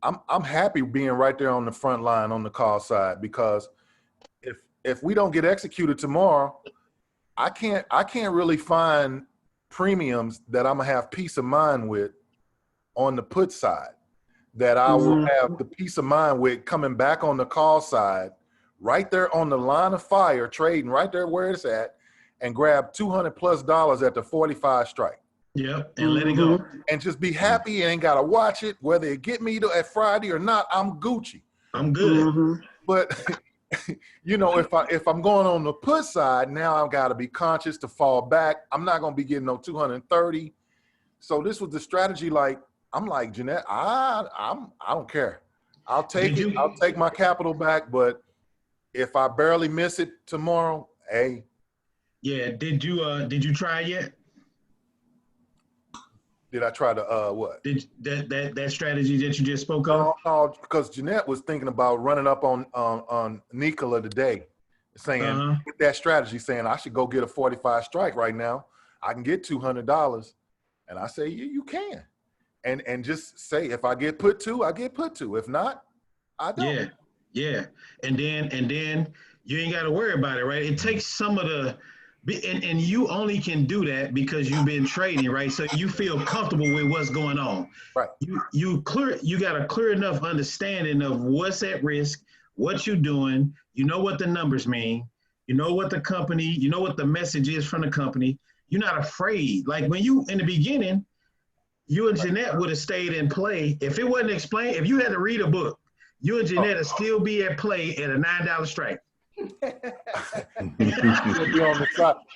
I'm happy being right there on the front line on the call side, because if we don't get executed tomorrow, I can't really find premiums that I'm gonna have peace of mind with on the put side, that I will have the peace of mind with coming back on the call side, right there on the line of fire, trading right there where it's at, and grab $200+ at the 45 strike. Yep, and let it go. And just be happy and ain't gotta watch it, whether it get me at Friday or not. I'm Gucci. I'm good. But if I'm going on the put side, now I've got to be conscious to fall back. I'm not going to be getting no 230. So this was the strategy. Like, I'm like, Jeanette, I don't care. I'll take it. I'll take my capital back. But if I barely miss it tomorrow, hey. Yeah. Did you try it yet? Did I try to what? Did that strategy that you just spoke of? No, because Jeanette was thinking about running up on Nikola today, saying with that strategy, saying I should go get a 45 strike right now. I can get $200, and I say you can, and just say if I get put to, I get put to. If not, I don't. Yeah, and then you ain't got to worry about it, right? It takes some of the. And you only can do that because you've been trading, right? So you feel comfortable with what's going on. Right. You got a clear enough understanding of what's at risk, what you're doing. You know what the numbers mean. You know what the company, you know what the message is from the company. You're not afraid. Like when you, in the beginning, you and Jeanette would have stayed in play. If it wasn't explained, if you had to read a book, you and Jeanette would still be at play at a $9 strike.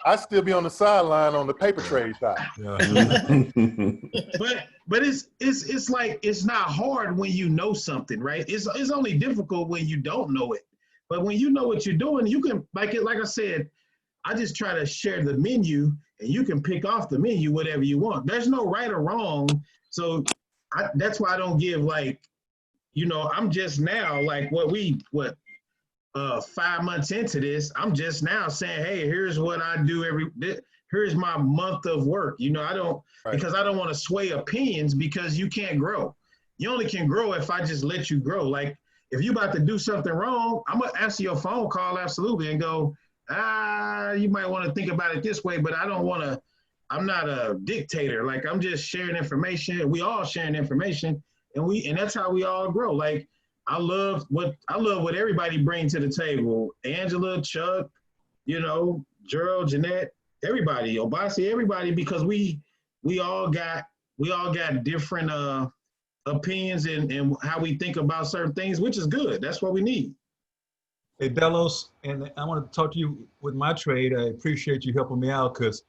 I'd still be on the sideline on the paper trade side. But it's like, it's not hard when you know something, right? It's only difficult when you don't know it. But when you know what you're doing, you can, like I said, I just try to share the menu, and you can pick off the menu whatever you want. There's no right or wrong. So that's why I don't give, like, you know, I'm just now like 5 months into this, I'm just now saying, hey, here's what I do here's my month of work. You know, I don't, because I don't want to sway opinions, because you can't grow. You only can grow if I just let you grow. Like, if you about to do something wrong, I'm going to answer your phone call, absolutely, and go, you might want to think about it this way, but I don't want to, I'm not a dictator. Like, I'm just sharing information. We all sharing information, and that's how we all grow. Like, I love what everybody brings to the table. Angela, Chuck, you know, Gerald, Jeanette, everybody, Obasi, everybody, because we all got different opinions and how we think about certain things, which is good. That's what we need. Hey, Delos, and I want to talk to you with my trade. I appreciate you helping me out, because,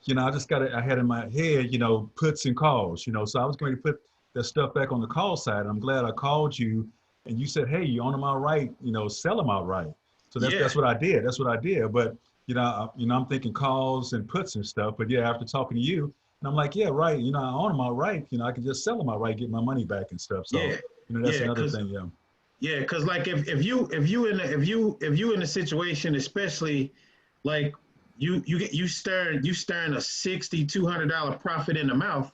you know, I had in my head, you know, puts and calls, you know, so I was going to put that stuff back on the call side. And I'm glad I called you, and you said, hey, you own them outright, you know, sell them outright. So that's what I did. That's what I did. But, you know, I'm thinking calls and puts and stuff. But yeah, after talking to you, and I'm like, yeah, right. You know, I own them outright. You know, I can just sell them outright, get my money back and stuff. So, you know, that's another thing. Yeah. Yeah, because like if you in a situation, especially like you staring a $6,200 profit in the mouth,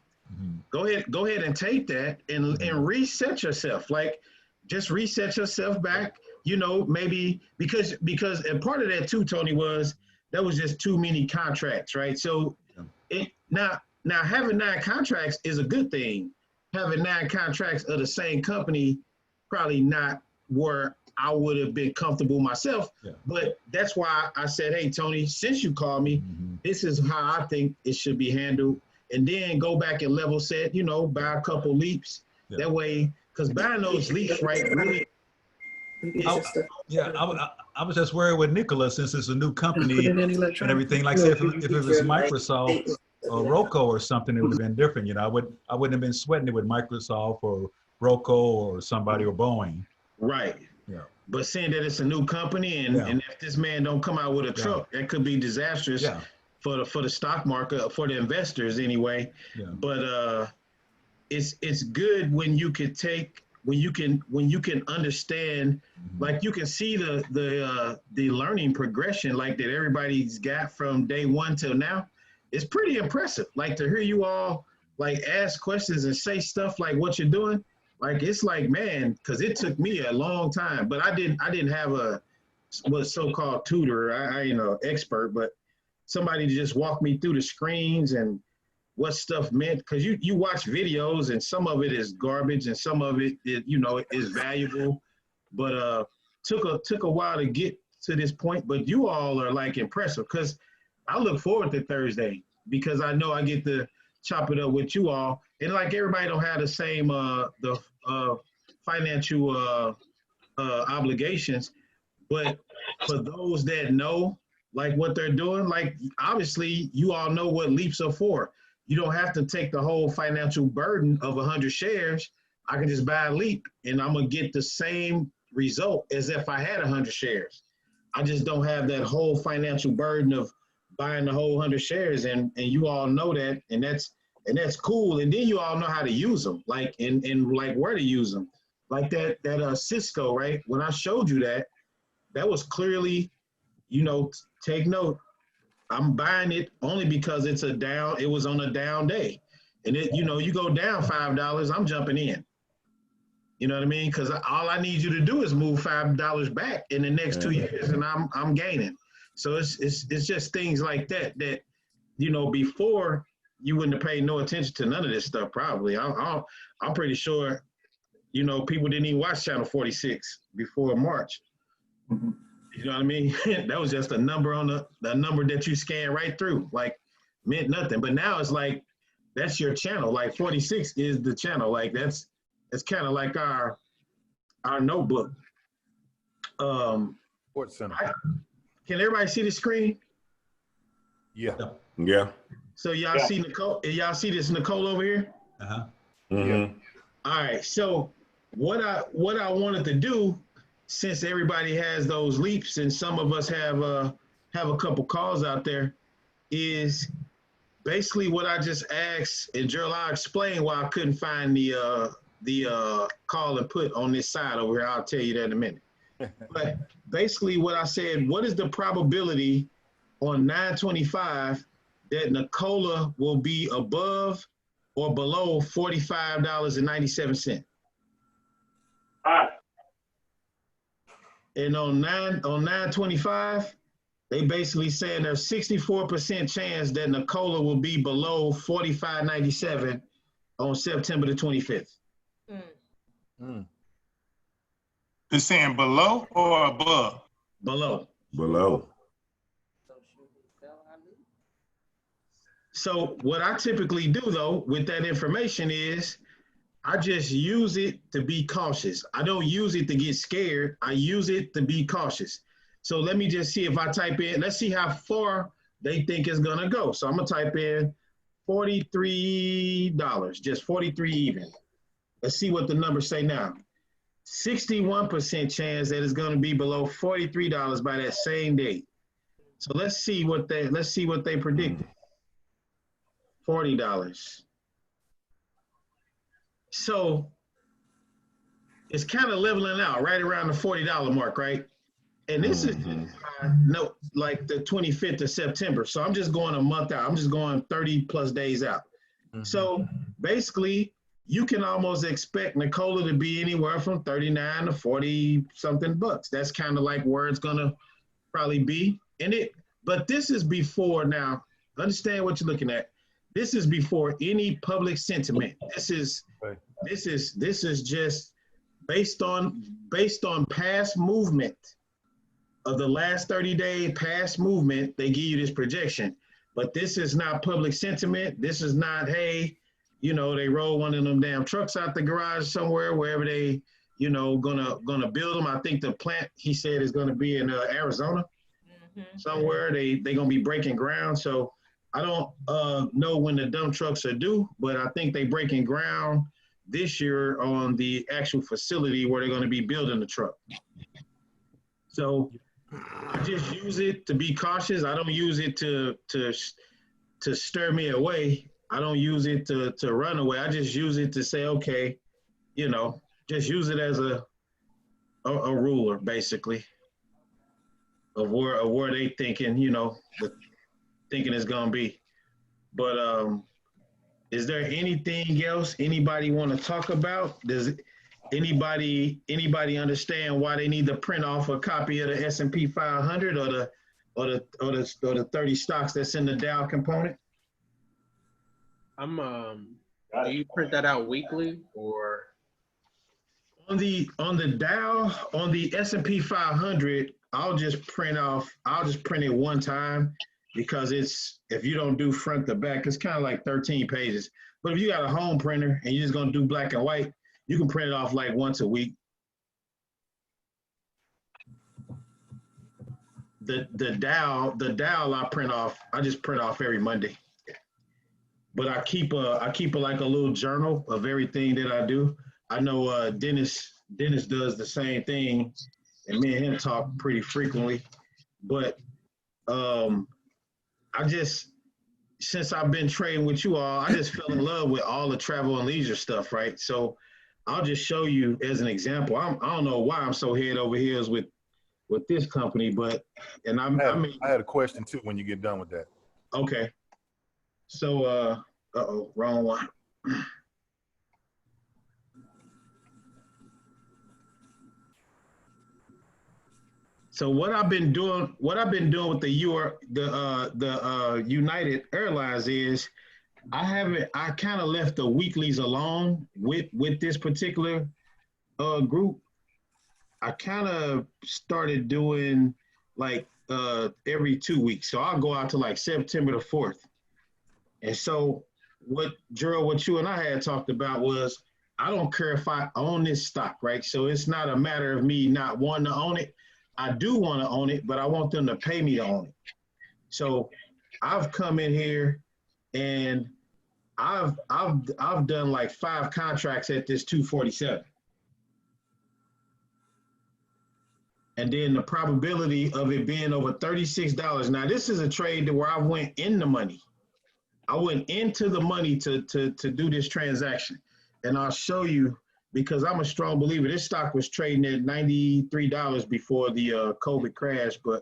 go ahead and take that and reset yourself. Like, just reset yourself back. You know, maybe because and part of that too, Tony, was that was just too many contracts, right? So now having 9 contracts is a good thing. Having 9 contracts of the same company, probably not where I would have been comfortable myself. But that's why I said, hey, Tony, since you called me, this is how I think it should be handled. And then go back and level set, you know, buy a couple leaps. That way, because buying those leaps, right, really. I was just worried with Nicholas, since it's a new company and everything. Like, say, if it was Microsoft or Roku or something, it would have been different. You know, I wouldn't have been sweating it with Microsoft or Roku or somebody or Boeing. Right. Yeah. But saying that it's a new company, and if this man don't come out with a truck, that could be disastrous for the stock market, for the investors anyway. But it's good when you can understand, like, you can see the learning progression, like, that everybody's got from day one till now. It's pretty impressive. Like, to hear you all like ask questions and say stuff like what you're doing. Like, it's like, man, because it took me a long time, but I didn't have a so-called tutor. I ain't an expert, but somebody to just walk me through the screens and what stuff meant. Because you watch videos, and some of it is garbage, and some of it you know, is valuable. But took a while to get to this point. But you all are like impressive, because I look forward to Thursday, because I know I get to chop it up with you all. And like, everybody don't have the same financial obligations, but for those that know like what they're doing, like, obviously you all know what leaps are for. You don't have to take the whole financial burden of 100 shares. I can just buy a leap, and I'm gonna get the same result as if I had 100 shares. I just don't have that whole financial burden of buying the whole 100 shares, and you all know that, and that's cool. And then you all know how to use them, like, and like where to use them. Like that Cisco, right? When I showed you that was clearly, you know, take note. I'm buying it only because it was on a down day. And you know, you go down $5, I'm jumping in. You know what I mean? Because all I need you to do is move $5 back in the next 2 years, and I'm gaining. So it's just things like that, you know, before you wouldn't have paid no attention to none of this stuff, probably. I'm pretty sure, you know, people didn't even watch Channel 46 before March. You know what I mean? That was just a number on the number that you scan right through, like, meant nothing. But now it's like that's your channel. Like 46 is the channel. Like that's kind of like our notebook. Sports Center. Can everybody see the screen? Yeah. Yeah. So y'all see Nicole? Y'all see this Nicole over here? Uh-huh. Mm-hmm. All right. So what I wanted to do, since everybody has those leaps and some of us have a couple calls out there, is basically what I just asked, and Gerald, I'll explain why I couldn't find the call and put on this side over here. I'll tell you that in a minute. But basically what I said, what is the probability on 9/25 that Nicola will be above or below $45.97? All right. And on 9/25, they basically saying there's 64% chance that Nicola will be below $45.97 on September the 25th. It's saying below or above? Below. Below. So what I typically do though with that information is I just use it to be cautious. I don't use it to get scared. I use it to be cautious. So let me just see if I type in, let's see how far they think it's gonna go. So I'm gonna type in $43, just 43 even. Let's see what the numbers say now. 61% chance that it's gonna be below $43 by that same date. So let's see what they predicted. $40. So it's kind of leveling out right around the $40 mark, right? And this is no, like the 25th of September. So I'm just going a month out. I'm just going 30 plus days out. So basically, you can almost expect Nicola to be anywhere from 39 to 40 something bucks. That's kind of like where it's gonna probably be. But this is before, now understand what you're looking at. This is before any public sentiment. This is just based on past movement of the last 30 days, past movement, they give you this projection. But this is not public sentiment. This is not, hey, you know, they roll one of them damn trucks out the garage somewhere, wherever they, you know, gonna build them. I think the plant, he said, is gonna be in Arizona somewhere. They gonna be breaking ground. So I don't know when the dump trucks are due, but I think they breaking ground this year on the actual facility where they're going to be building the truck. So I just use it to be cautious. I don't use it to stir me away. I don't use it to run away. I just use it to say, okay, you know, just use it as a ruler, basically, of where they thinking, you know, thinking it's gonna be. But is there anything else anybody want to talk about? Does anybody understand why they need to print off a copy of the S&P 500 or the 30 stocks that's in the Dow component? Do you print that out weekly or on the Dow, on the S&P 500? I'll just print it one time, because if you don't do front to back, it's kind of like 13 pages. But if you got a home printer and you're just gonna do black and white, you can print it off like once a week. The Dow I just print off every Monday. But I keep like a little journal of everything that I do. I know Dennis does the same thing, and me and him talk pretty frequently. But since I've been trading with you all, I just fell in love with all the travel and leisure stuff, right? So I'll just show you as an example. I don't know why I'm so head over heels with this company, but I had a question too when you get done with that. Okay. So wrong one. So what I've been doing with the United Airlines is I kind of left the weeklies alone with this particular group. I kind of started doing like every 2 weeks. So I'll go out to like September the 4th. And so what Gerald, what you and I had talked about was, I don't care if I own this stock, right? So it's not a matter of me not wanting to own it. I do want to own it, but I want them to pay me to own it. So I've come in here and I've done like 5 contracts at this 247. And then the probability of it being over $36. Now this is a trade where I went in the money. I went into the money to do this transaction. And I'll show you, because I'm a strong believer. This stock was trading at $93 before the COVID crash, but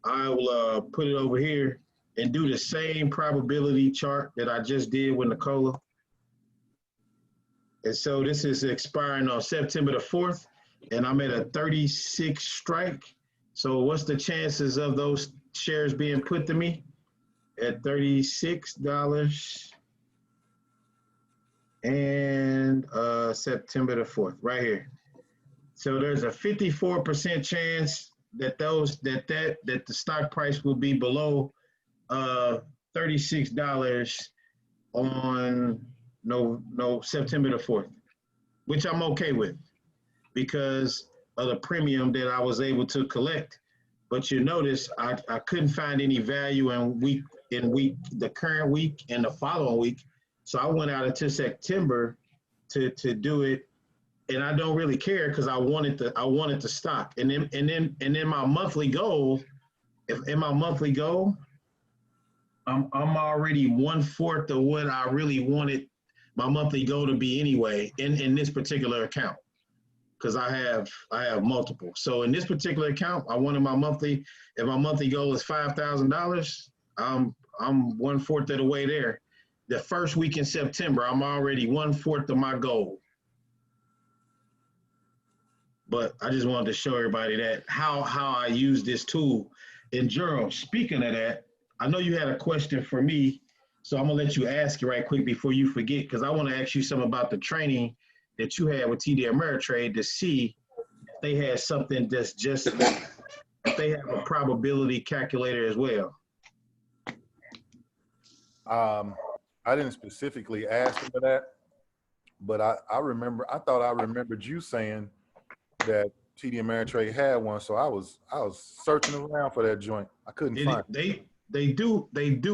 I will put it over here and do the same probability chart that I just did with Nicola. And so this is expiring on September the 4th, and I'm at a 36 strike. So what's the chances of those shares being put to me? At $36 and September the 4th, right here. So there's a 54% chance that the stock price will be below $36 on September the 4th, which I'm okay with because of the premium that I was able to collect. But you notice I couldn't find any value in the current week and the following week. So I went out into September to do it, and I don't really care because I wanted the stock. And then my monthly goal, I'm already 1/4 of what I really wanted my monthly goal to be anyway in this particular account, because I have multiple. So in this particular account, I wanted my monthly. If my monthly goal is $5,000, I'm 1/4 of the way there. The first week in September, I'm already 1/4 of my goal. But I just wanted to show everybody that how I use this tool. And Gerald, speaking of that, I know you had a question for me, so I'm gonna let you ask it right quick before you forget, because I want to ask you something about the training that you had with TD Ameritrade to see if they had something that's just, if they have a probability calculator as well. I didn't specifically ask for that, but I thought I remembered you saying that TD Ameritrade had one, so I was searching around for that joint. I couldn't find it. They do.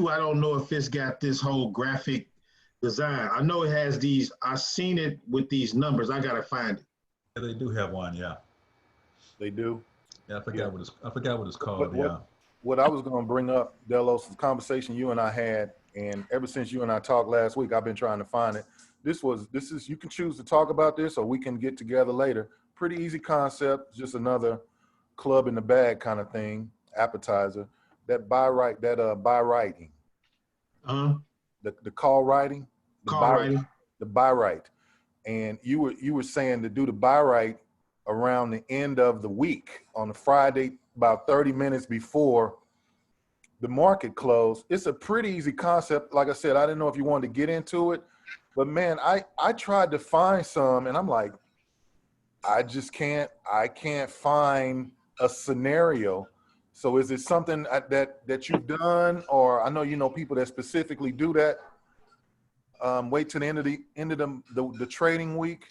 I don't know if it's got this whole graphic design. I know it has these. I've seen it with these numbers. I gotta find it. Yeah, they do have one. Yeah, they do. Yeah, I forgot what it's called. What I was going to bring up, Delos, the conversation you and I had, and ever since you and I talked last week, I've been trying to find it. This is you can choose to talk about this, or we can get together later. Pretty easy concept, just another club in the bag kind of thing, appetizer. That buy writing. The call writing. The buy right. And you were saying to do the buy right around the end of the week on a Friday, about 30 minutes before the market closed. It's a pretty easy concept. Like I said, I didn't know if you wanted to get into it, but man, I tried to find some, and I'm like, I can't find a scenario. So is it something that you've done, or I know you know people that specifically do that? Wait till the end of the trading week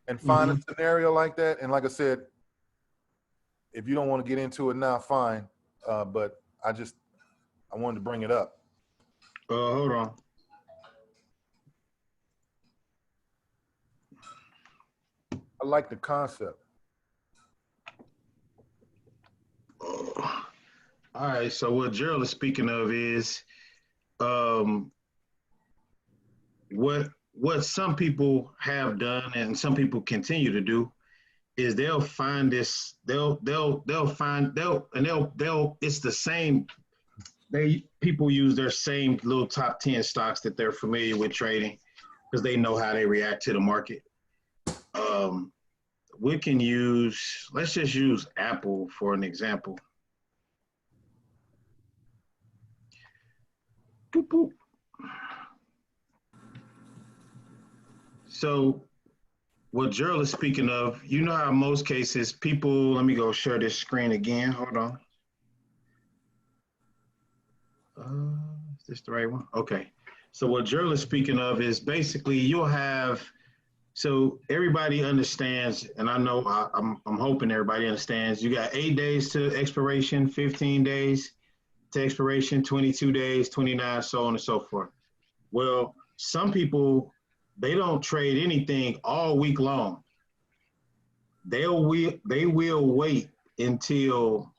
and find a scenario like that. And like I said, if you don't want to get into it now, fine. But I wanted to bring it up. Hold on. I like the concept. All right. So what Gerald is speaking of is what some people have done and some people continue to do is they'll find this, it's the same. People use their same little top 10 stocks that they're familiar with trading because they know how they react to the market. We can let's just use Apple for an example. Boop, boop. So what Gerald is speaking of, you know how in most cases people, let me go share this screen again. Hold on. Is this the right one? Okay. So what Gerald is speaking of is basically you'll have, so everybody understands, and I know I'm hoping everybody understands, you got 8 days to expiration, 15 days to expiration, 22 days, 29, so on and so forth. Well, some people, they don't trade anything all week long. They will wait until,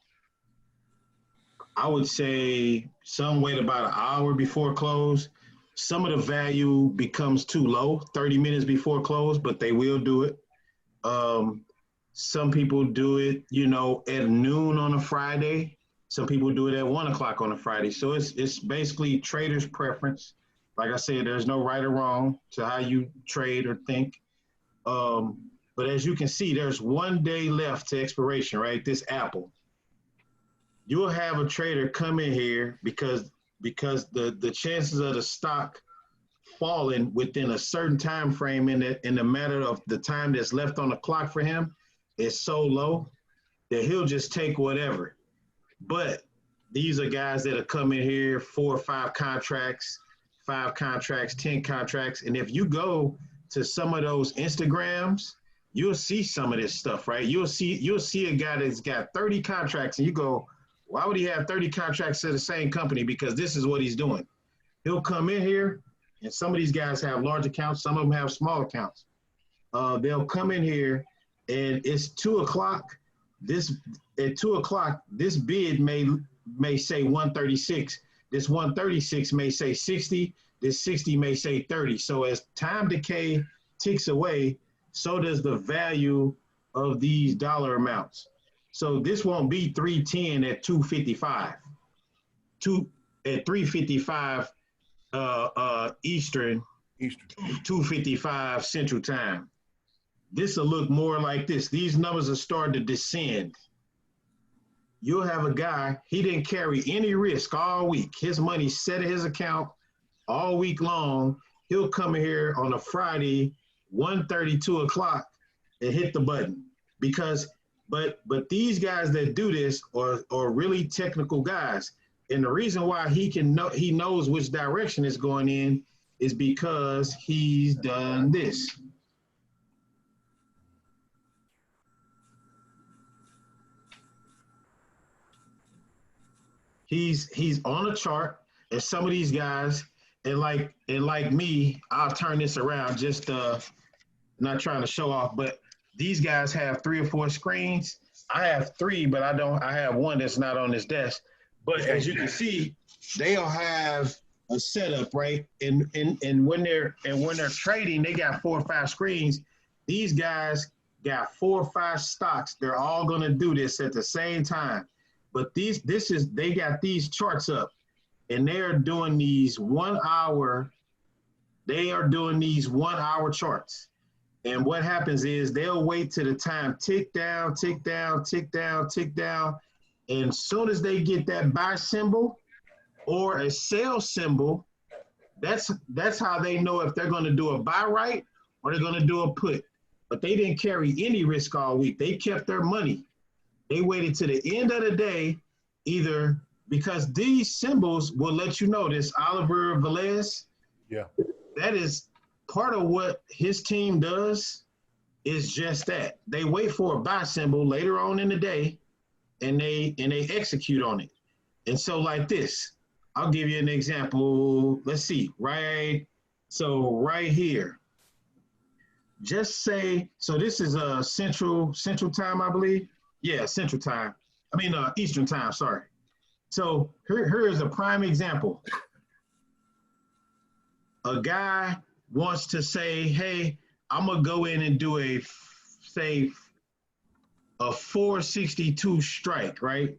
I would say, some wait about an hour before close. Some of the value becomes too low, 30 minutes before close, but they will do it. Some people do it, you know, at noon on a Friday. Some people do it at 1 o'clock on a Friday. So it's basically trader's preference. Like I said, there's no right or wrong to how you trade or think. But as you can see, there's 1 day left to expiration, right? This Apple. You'll have a trader come in here because the chances of the stock falling within a certain time frame in the matter of the time that's left on the clock for him is so low that he'll just take whatever. But these are guys that are coming here 4 or 5 contracts, 5 contracts, 10 contracts. And if you go to some of those Instagrams, you'll see some of this stuff, right? You'll see a guy that's got 30 contracts and you go, why would he have 30 contracts to the same company? Because this is what he's doing. He'll come in here, and some of these guys have large accounts, some of them have small accounts. They'll come in here, and it's 2 o'clock. At 2 o'clock, this bid may say 136. This 136 may say 60. This 60 may say 30. So as time decay ticks away, so does the value of these dollar amounts. So this won't be 310 at 255. At 355 Eastern, 255 Central Time. This will look more like this. These numbers are starting to descend. You'll have a guy, he didn't carry any risk all week. His money's set in his account all week long. He'll come in here on a Friday, 1:30, 2 o'clock, and hit the button. But these guys that do this are really technical guys. And the reason why he knows which direction it's going in is because he's done this. He's on a chart, and some of these guys, and like me, I'll turn this around, just not trying to show off, but these guys have 3 or 4 screens. I have 3, but I have 1 that's not on this desk. But as you can see, they'll have a setup, right? And when they're trading, they got 4 or 5 screens. These guys got 4 or 5 stocks. They're all gonna do this at the same time. But they got these charts up, and they're doing these 1 hour. They are doing these 1 hour charts. And what happens is they'll wait till the time tick down, tick down, tick down, tick down. And as soon as they get that buy symbol or a sell symbol, that's how they know if they're going to do a buy right or they're going to do a put. But they didn't carry any risk all week. They kept their money. They waited to the end of the day, either because these symbols will let you know this Oliver Velez. Yeah. That is part of what his team does is just that. They wait for a buy symbol later on in the day and they execute on it. And so like this, I'll give you an example. Let's see, right here. Just say, so this is a central time, I believe. Yeah, Central Time. I mean, Eastern Time, sorry. So here is a prime example. A guy wants to say, hey, I'm gonna go in and do a 462 strike, right?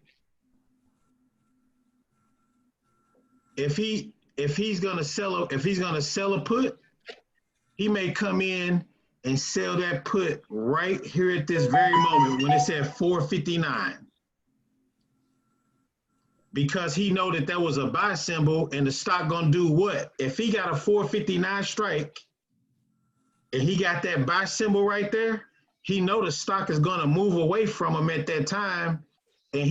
If he's gonna sell a put, he may come in and sell that put right here at this very moment when it's at 459. Because he know that was a buy symbol and the stock gonna do what? If he got a 459 strike and he got that buy symbol right there, he know the stock is gonna move away from him at that time and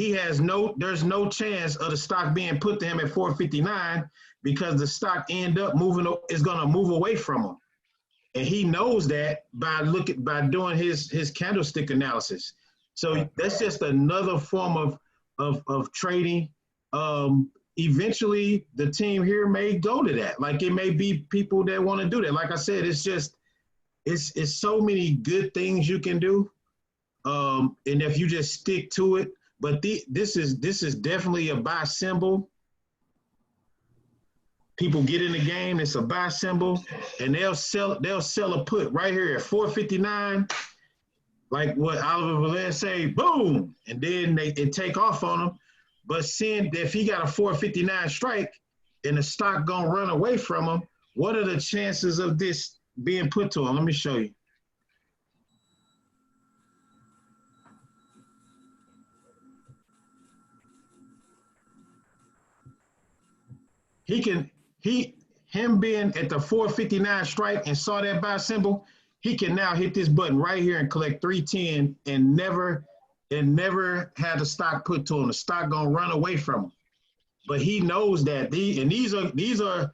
there's no chance of the stock being put to him at 459 because the stock is going to move away from him. And he knows that by doing his candlestick analysis. So that's just another form of trading. Eventually the team here may go to that. Like it may be people that want to do that. Like I said, it's so many good things you can do. And if you just stick to it, but this is definitely a buy symbol. People get in the game, it's a buy symbol, and they'll sell a put right here at 459, like what Oliver Velez say, boom, and then they take off on them. But seeing if he got a 459 strike and the stock gonna run away from him, what are the chances of this being put to him? Let me show you. Him being at the 459 strike and saw that buy symbol, he can now hit this button right here and collect 310 and never had the stock put to him. The stock gonna run away from him. But he knows that these are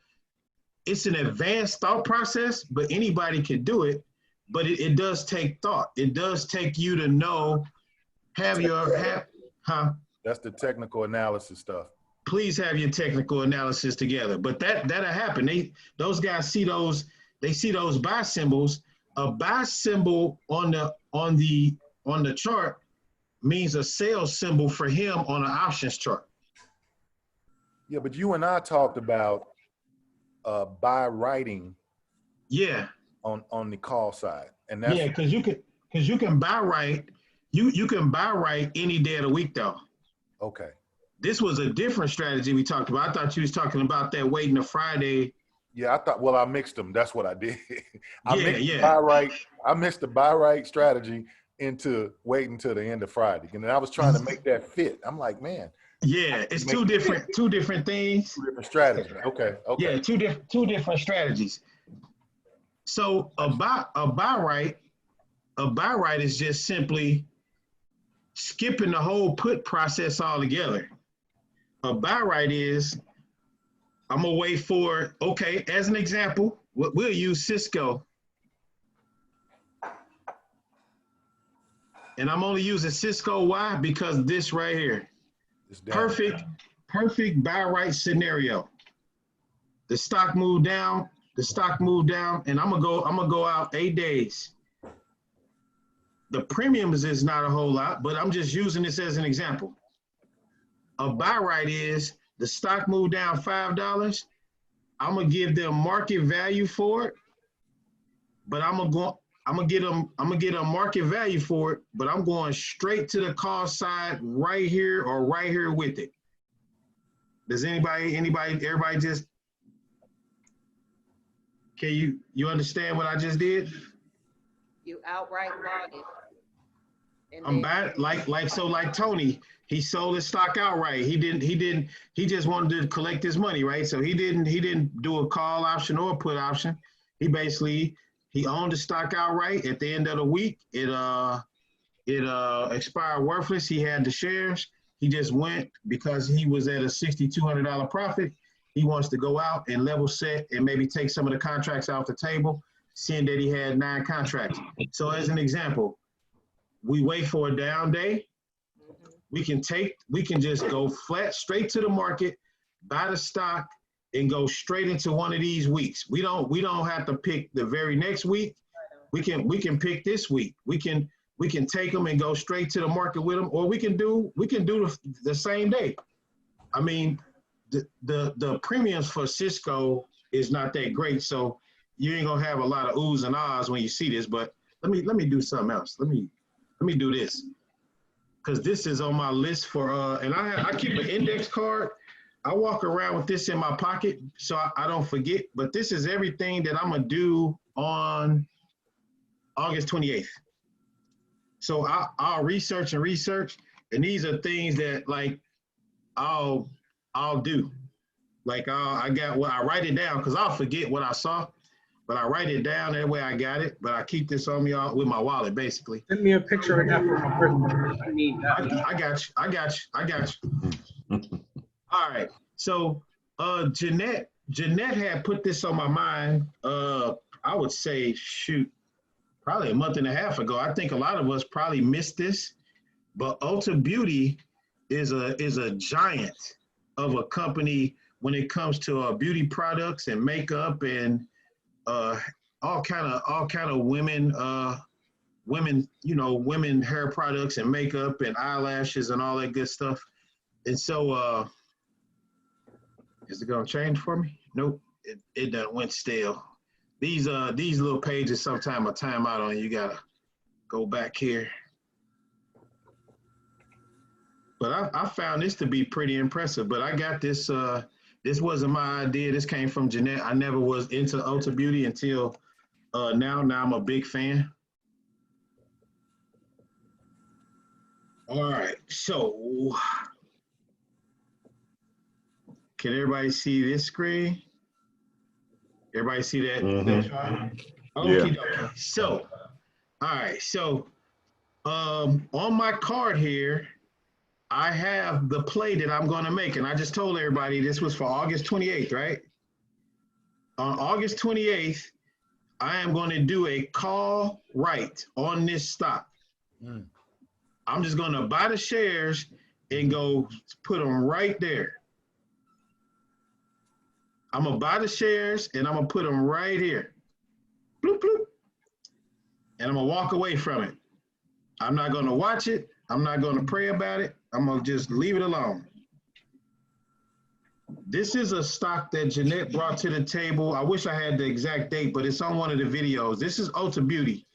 it's an advanced thought process, but anybody can do it. But it does take thought. It does take you to know, That's the technical analysis stuff. Please have your technical analysis together. But that'll happen. Those guys see those buy symbols. A buy symbol on the chart means a sell symbol for him on an options chart. Yeah, but you and I talked about buy writing. Yeah. On the call side, and that's because you can buy right. You can buy right any day of the week though. Okay. This was a different strategy we talked about. I thought you was talking about that waiting to Friday. Yeah, I mixed them. That's what I did. I mixed the buy right strategy into waiting till the end of Friday. And then I was trying to make that fit. I'm like, man. Yeah, it's two different things. Two different strategies. Okay. Yeah, two different strategies. So a buy right is just simply skipping the whole put process altogether. A buy right is, I'm gonna wait for, okay, as an example, we'll use Cisco. And I'm only using Cisco, why? Because this right here. Perfect buy right scenario. The stock moved down, and I'm gonna go out 8 days. The premiums is not a whole lot, but I'm just using this as an example. A buy right is the stock moved down $5. I'm gonna give them market value for it, but I'm gonna get a market value for it, but I'm going straight to the cost side right here or right here with it. Does everybody just, can you understand what I just did? You outright bought it. I'm bad, like Tony, he sold his stock outright. He just wanted to collect his money, right? So he didn't do a call option or a put option. He owned the stock outright. At the end of the week, it expired worthless. He had the shares. He just went because he was at a $6,200 profit. He wants to go out and level set and maybe take some of the contracts off the table, seeing that he had 9 contracts. So as an example, we wait for a down day. We can just go flat straight to the market, buy the stock, and go straight into one of these weeks. We don't have to pick the very next week. We can pick this week. We can take them and go straight to the market with them, or we can do the same day. I mean, the premiums for Cisco is not that great, so you ain't gonna have a lot of oohs and ahs when you see this. But let me do something else. Let me do this, because this is on my list for and I keep an index card. I walk around with this in my pocket so I don't forget. But this is everything that I'm gonna do on August 28th. So I'll research, and these are things that like I'll do. Like I write it down because I'll forget what I saw. but I write it down that way I got it, but I keep this on me all, with my wallet basically. Send me a picture of that for my birthday. I need that. I got you. All right. So Jeanette had put this on my mind, I would say, shoot, probably a month and a half ago. I think a lot of us probably missed this, but Ulta Beauty is a giant of a company when it comes to beauty products and makeup and all kind of women, women hair products and makeup and eyelashes and all that good stuff. And so, is it gonna change for me? Nope, it done went stale. These little pages sometime a time out on you. Gotta go back here. But I found this to be pretty impressive. But I got this. This wasn't my idea. This came from Jeanette. I never was into Ulta Beauty until now. Now I'm a big fan. All right, so can everybody see this screen? Everybody see that? Mm-hmm. Okay. Yeah. So, all right. So, on my card here, I have the play that I'm going to make, and I just told everybody this was for August 28th, right? On August 28th, I am going to do a call right on this stock. I'm just going to buy the shares and go put them right there. I'm going to buy the shares and I'm going to put them right here. Bloop, bloop. And I'm going to walk away from it. I'm not going to watch it. I'm not going to pray about it. I'm going to just leave it alone. This is a stock that Jeanette brought to the table. I wish I had the exact date, but it's on one of the videos. This is Ulta Beauty.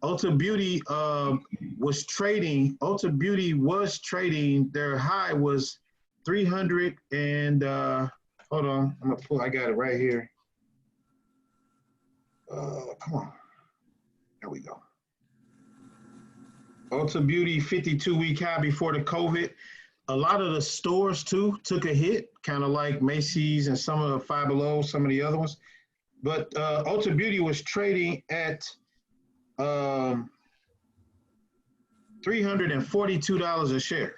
Ulta Beauty was trading. Ulta Beauty was trading. Their high was 300 and hold on. I'm gonna pull. I got it right here. Come on. There we go. Ulta Beauty 52-week high before the COVID. A lot of the stores too took a hit, kind of like Macy's and some of the Five Below, some of the other ones. But Ulta Beauty was trading at $342 a share.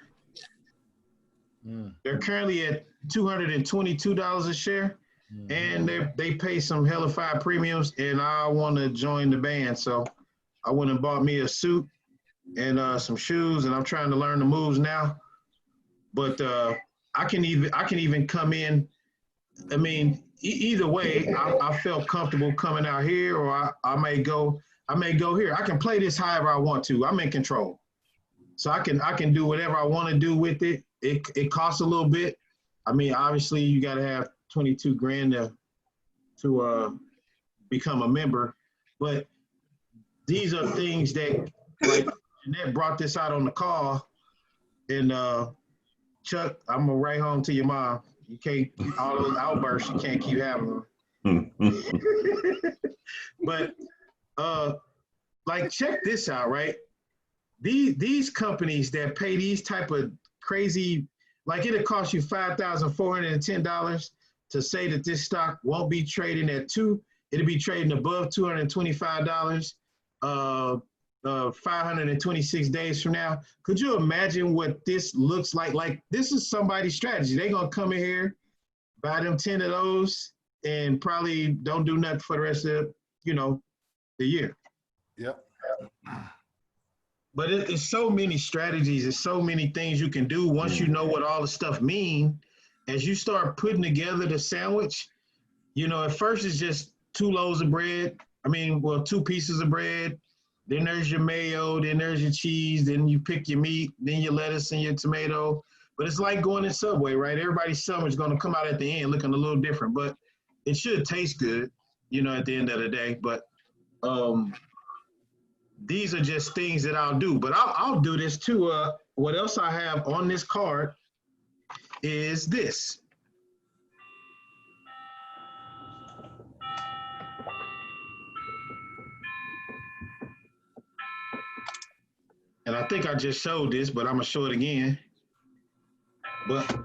They're currently at $222 a share, and they pay some hellified premiums. And I want to join the band, so I went and bought me a suit and some shoes, and I'm trying to learn the moves now. But I can even come in. I mean, either way, I felt comfortable coming out here, or I may go here. I can play this however I want to. I'm in control, so I can do whatever I want to do with it. It costs a little bit. I mean, obviously, you got to have 22 grand to become a member, but these are things that, like, Jeanette brought this out on the call, and Chuck, I'm gonna write home to your mom. You can't, all those outbursts, you can't keep having them. But like, check this out, right? These companies that pay these type of crazy, like, it'll cost you $5,410 to say that this stock won't be trading at it'll be trading above $225 526 days from now. Could you imagine what this looks like? Like, this is somebody's strategy. They're gonna come in here, buy them 10 of those, and probably don't do nothing for the rest of the year. Yep. But it's so many strategies. There's so many things you can do once you know what all the stuff mean. As you start putting together the sandwich, at first it's just 2 loaves of bread. I mean, well, 2 pieces of bread. Then there's your mayo, then there's your cheese, then you pick your meat, then your lettuce and your tomato. But it's like going in Subway, right? Everybody's sandwich is going to come out at the end looking a little different, but it should taste good, at the end of the day. But these are just things that I'll do. But I'll do this too. What else I have on this card is this. And I think I just showed this, but I'm gonna show it again. But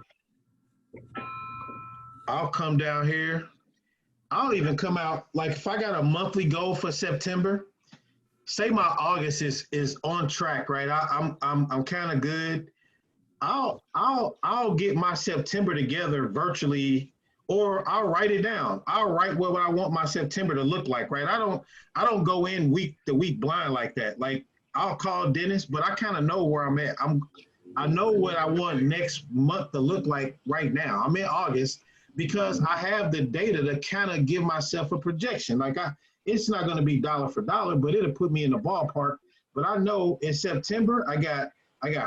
I'll come down here I'll even come out, like if I got a monthly goal for September, say my August is on track, right? I'm kind of good. I'll get my September together virtually, or I'll write it down. I'll write what I want my September to look like, right? I don't go in week to week blind like that. Like I'll call Dennis, but I kind of know where I'm at. I know what I want next month to look like right now. I'm in August because I have the data to kind of give myself a projection. Like it's not going to be dollar for dollar, but it'll put me in the ballpark. But I know in September, I got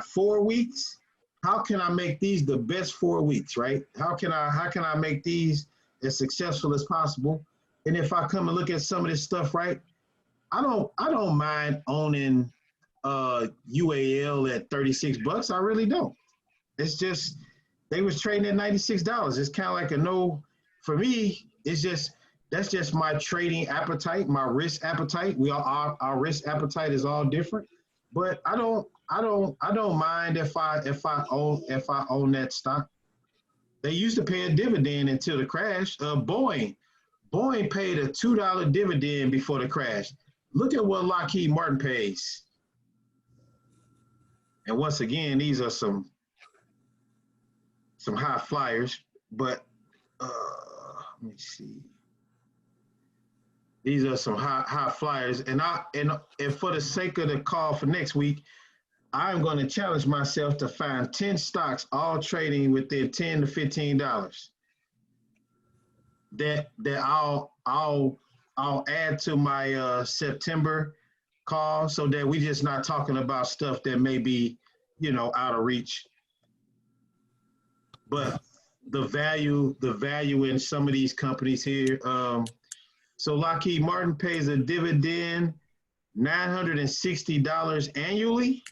4 weeks. How can I make these the best 4 weeks, right? How can I make these as successful as possible? And if I come and look at some of this stuff, right, I don't mind owning UAL at $36. I really don't. It's just they was trading at $96. It's kind of like a no for me. It's just that's just my trading appetite, my risk appetite. Our risk appetite is all different, but I don't mind if I own that stock. They used to pay a dividend until the crash. Boeing paid a $2 dividend before the crash. Look at what Lockheed Martin pays. And once again, these are some high flyers, but let me see. These are some high flyers, and for the sake of the call for next week, I'm going to challenge myself to find 10 stocks all trading within $10 to $15 that I'll add to my September call, so that we just not talking about stuff that may be, out of reach. But the value in some of these companies here. So Lockheed Martin pays a dividend $960 annually.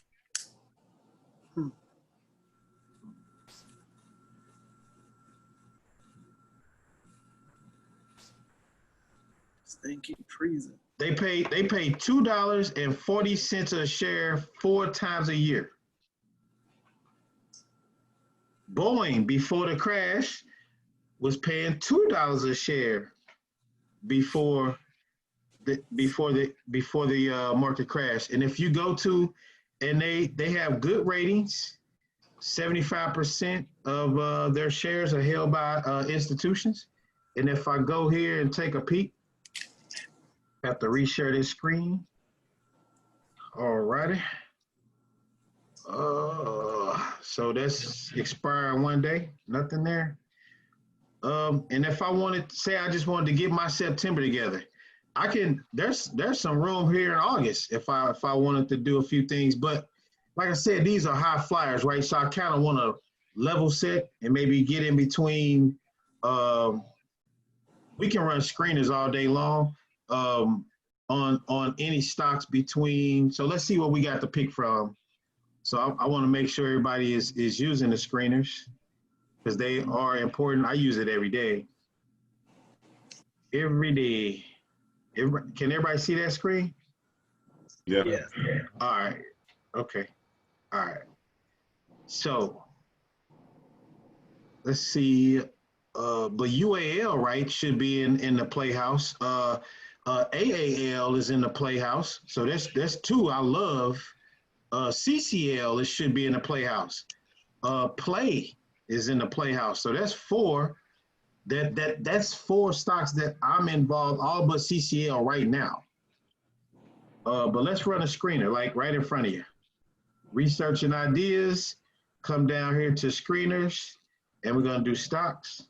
They keep freezing. They pay $2.40 a share 4 times a year. Boeing, before the crash, was paying $2 a share before the market crash. And if you go to, and they have good ratings, 75% of their shares are held by institutions. And if I go here and take a peek, have to reshare this screen. All righty. So that's expiring one day, nothing there. And if I wanted to say, I just wanted to get my September together, I can, there's some room here in August if I wanted to do a few things, but like I said, these are high flyers, right? So I kind of want to level set and maybe get in between. We can run screeners all day long on any stocks between. So let's see what we got to pick from. So I want to make sure everybody is using the screeners because they are important. I use it every day. Every day. Can everybody see that screen? Yeah. All right. Okay. All right. So let's see. But UAL, right, should be in the Playhouse. AAL is in the Playhouse. So that's 2 I love. CCL, it should be in the Playhouse. Play is in the Playhouse. So that's 4. That's 4 stocks that I'm involved, all but CCL right now. But let's run a screener, like right in front of you. Research and ideas, come down here to screeners, and we're gonna do stocks.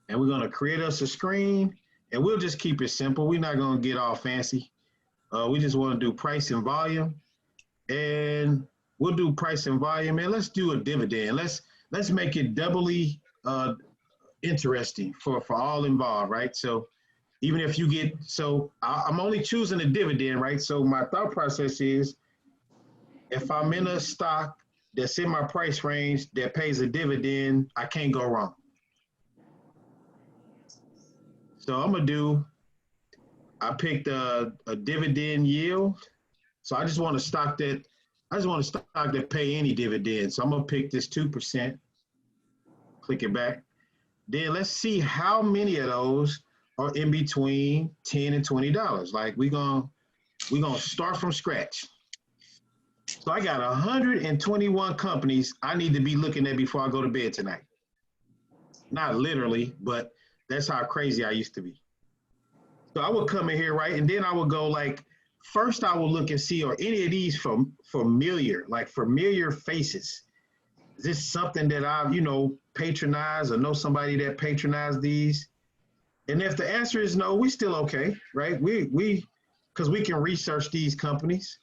And we're gonna create us a screen, and we'll just keep it simple. We're not gonna get all fancy. We just wanna do price and volume. And we'll do price and volume, and let's do a dividend. Let's make it doubly interesting for all involved, right? So even if you get, so I'm only choosing a dividend, right? So my thought process is, if I'm in a stock that's in my price range that pays a dividend, I can't go wrong. So I'm gonna do, I picked a dividend yield. So I just want a stock that pay any dividend. So I'm gonna pick this 2%, click it back. then let's see how many of those are in between $10 and $20. Like we're gonna start from scratch. So I got 121 companies I need to be looking at before I go to bed tonight. Not literally, but that's how crazy I used to be. So I would come in here, right? And then I would go like, first I will look and see, are any of these familiar faces? Is this something that I've, patronized or know somebody that patronized these? And if the answer is no, we still okay, right? Because we can research these companies.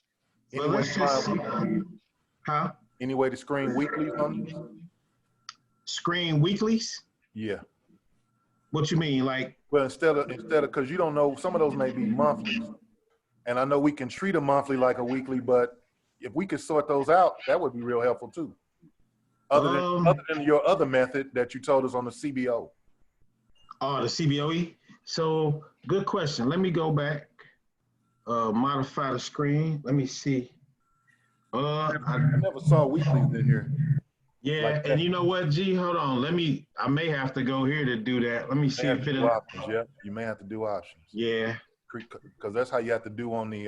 But let's just see. Huh? Any way to screen weeklies on these? Screen weeklies? Yeah. What you mean, like? Well, instead of, because you don't know, some of those may be monthlies. And I know we can treat a monthly like a weekly, but if we could sort those out, that would be real helpful too. Other than your other method that you told us on the CBO. Oh, the CBOE? So, good question. Let me go back, modify the screen. Let me see. I never saw weeklies in here. Yeah, like and you know what, G? Hold on. I may have to go here to do that. Let me see if it. Options, yeah, you may have to do options. Yeah. Because that's how you have to do on the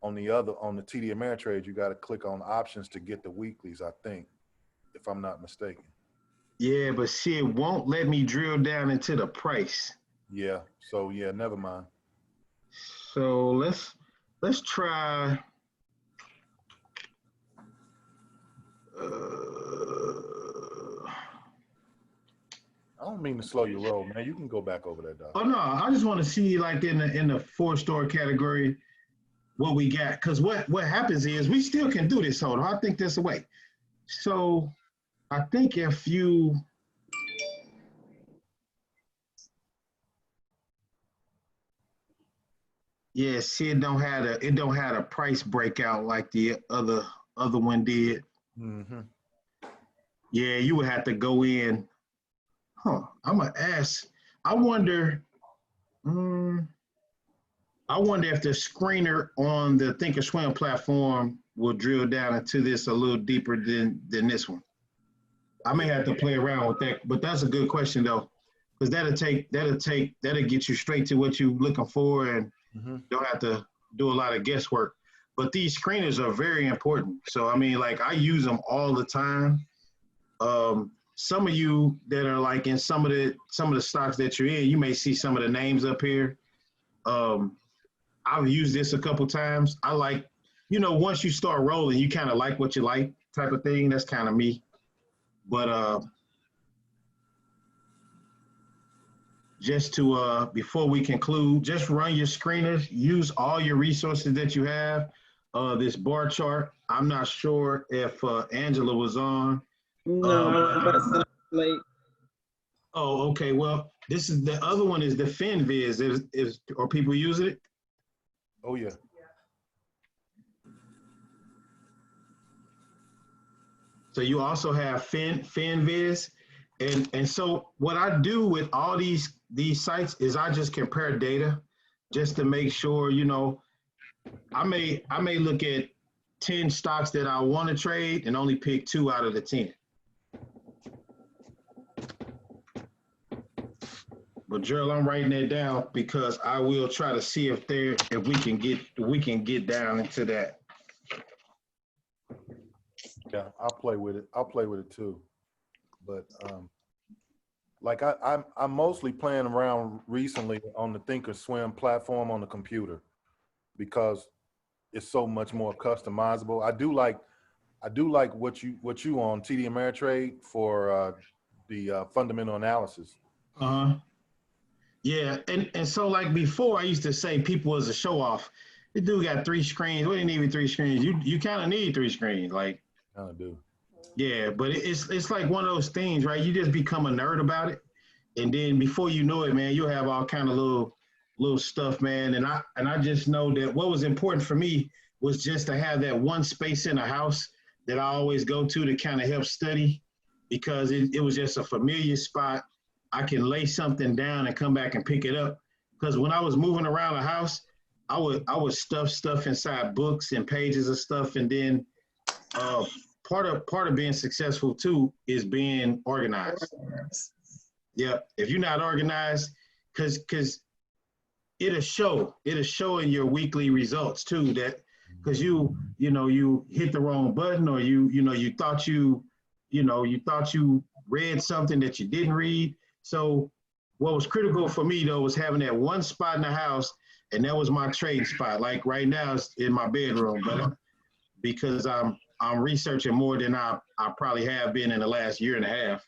TD Ameritrade. You got to click on options to get the weeklies, I think, if I'm not mistaken. Yeah, but see, it won't let me drill down into the price. Yeah. So yeah, never mind. So let's try. I don't mean to slow your roll, man. You can go back over that, dog. Oh no, I just want to see like in the 4-store category what we got. Because what happens is we still can do this. Hold on, I think there's a way. So I think if you see, it don't have a price breakout like the other one did. Mm-hmm. Yeah, you would have to go in. I'm gonna ask. I wonder if the screener on the Thinkorswim platform will drill down into this a little deeper than this one. I may have to play around with that, but that's a good question though, because that'll get you straight to what you're looking for, and don't have to do a lot of guesswork. But these screeners are very important. So I mean, like I use them all the time. Some of you that are like in some of the stocks that you're in, you may see some of the names up here. I've used this a couple times. I like, once you start rolling, you kind of like what you like type of thing. That's kind of me. But just to, before we conclude, just run your screeners, use all your resources that you have. This bar chart, I'm not sure if Angela was on. No, late. Oh, okay. Well, this is the other one. Is the FinViz? Are people using it? Oh yeah. So you also have FinViz, and so what I do with all these sites is I just compare data, just to make sure. I may look at 10 stocks that I want to trade and only pick 2 out of the 10. But Gerald, I'm writing that down because I will try to see if we can get down into that. Yeah, I'll play with it. I'll play with it too. But like I'm mostly playing around recently on the Thinkorswim platform on the computer because it's so much more customizable. I do like what you on TD Ameritrade for the fundamental analysis. Yeah, and so like before, I used to say people was a show off. The dude got 3 screens. What do you need with 3 screens? You kind of need 3 screens, like. Kind of do. Yeah, but it's like one of those things, right? You just become a nerd about it, and then before you know it, man, you'll have all kind of little stuff, man. And I just know that what was important for me was just to have that one space in the house that I always go to kind of help study, because it was just a familiar spot. I can lay something down and come back and pick it up. Because when I was moving around the house, I would stuff stuff inside books and pages of stuff, and then part of being successful too is being organized. Yep. If you're not organized, because it'll show in your weekly results too, that because you hit the wrong button, or you thought you read something that you didn't read. So what was critical for me though was having that one spot in the house, and that was my trading spot. Like right now it's in my bedroom, but because I'm researching more than I probably have been in the last year and a half,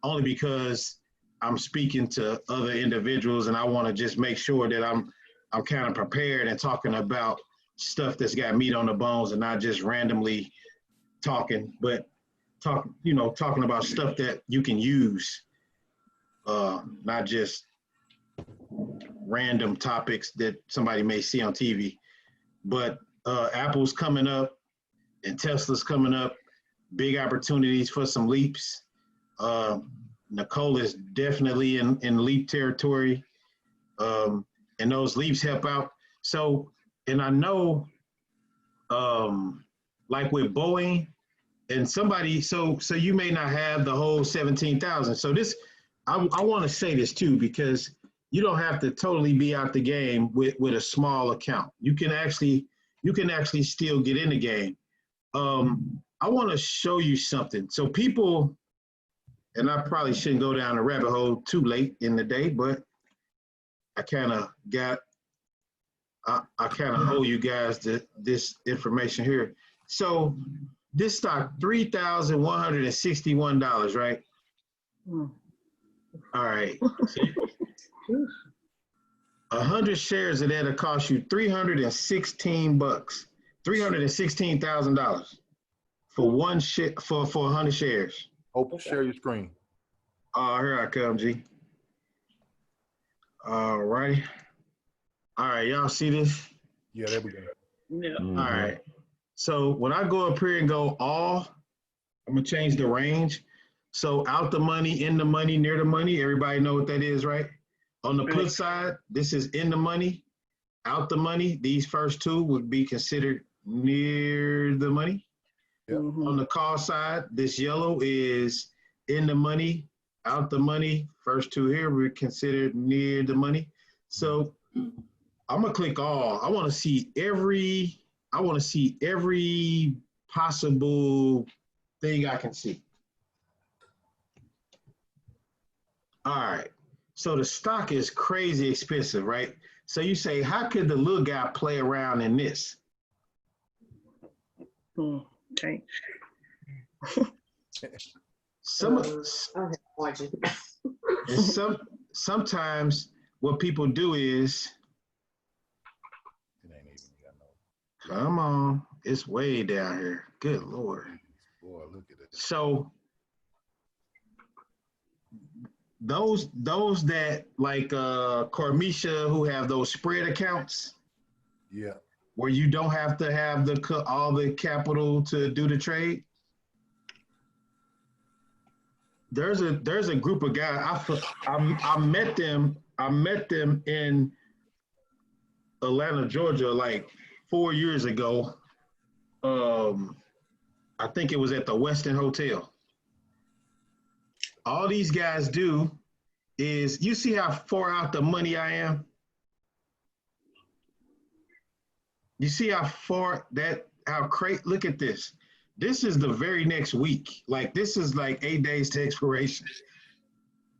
only because I'm speaking to other individuals and I want to just make sure that I'm kind of prepared and talking about stuff that's got meat on the bones and not just randomly talking, but talking about stuff that you can use, not just random topics that somebody may see on TV. But Apple's coming up and Tesla's coming up, big opportunities for some leaps. Nicole is definitely in leap territory, and those leaps help out. So, and I know, like with Boeing and somebody, so you may not have the whole 17,000. So this, I want to say this too, because you don't have to totally be out the game with a small account. You can actually still get in the game. I want to show you something. So people, and I probably shouldn't go down the rabbit hole too late in the day, but I kind of owe you guys this information here. So this stock, $3,161, right? All right. 100 shares of that will cost you $316, $316,000 for one share, for 100 shares. Share your screen. Here I come, G. All right. All right, y'all see this? Yeah, there we go. Yeah. All right. So when I go up here and go all, I'm gonna change the range. So out the money, in the money, near the money. Everybody know what that is, right? On the put side, this is in the money. Out the money, these first two would be considered near the money. Yep. On the call side, this yellow is in the money. Out the money, first two here, we're considered near the money. So I'm gonna click all. I wanna see every possible thing I can see. All right, so the stock is crazy expensive, right? So you say, how could the little guy play around in this? Okay. Sometimes what people do is, come on, it's way down here. Good Lord. Boy, look at it. So those that like Cormisha, who have those spread accounts, yeah, where you don't have to have all the capital to do the trade. There's a group of guys. I met them in Atlanta, Georgia, like 4 years ago. I think it was at the Westin Hotel. All these guys do is, you see how far out the money I am? You see how far look at this. This is the very next week. Like, this is like 8 days to expiration.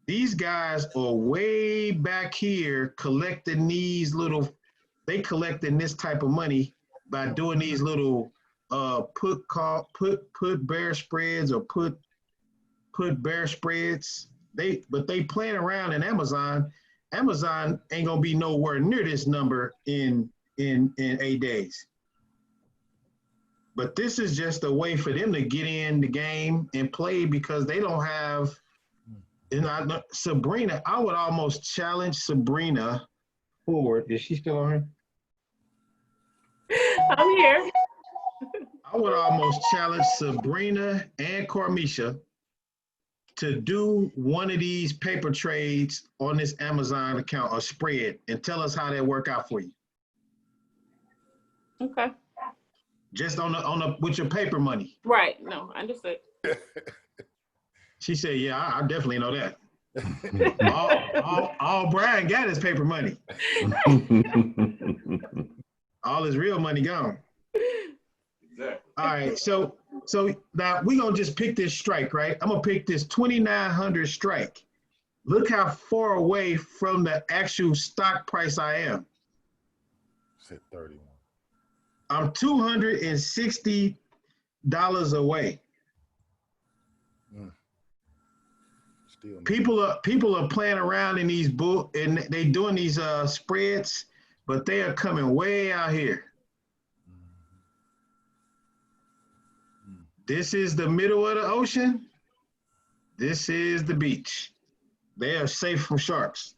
These guys are way back here collecting collecting this type of money by doing these little put bear spreads or put bear spreads. They playing around in Amazon. Amazon ain't gonna be nowhere near this number in 8 days. But this is just a way for them to get in the game and play, because they don't have. And Sabrina, I would almost challenge Sabrina forward. Is she still on here? I'm here. I would almost challenge Sabrina and Cormisha to do one of these paper trades on this Amazon account or spread, and tell us how that work out for you. Okay. Just on the with your paper money. Right. No, I understood. She said, "Yeah, I definitely know that." all Brian got is paper money. All his real money gone. Exactly. All right, so now we're gonna just pick this strike, right? I'm gonna pick this 2,900 strike. Look how far away from the actual stock price I am. Said 31. I'm $260 away. Still People are playing around in these and they doing these spreads, but they are coming way out here. This is the middle of the ocean. This is the beach. They are safe from sharks.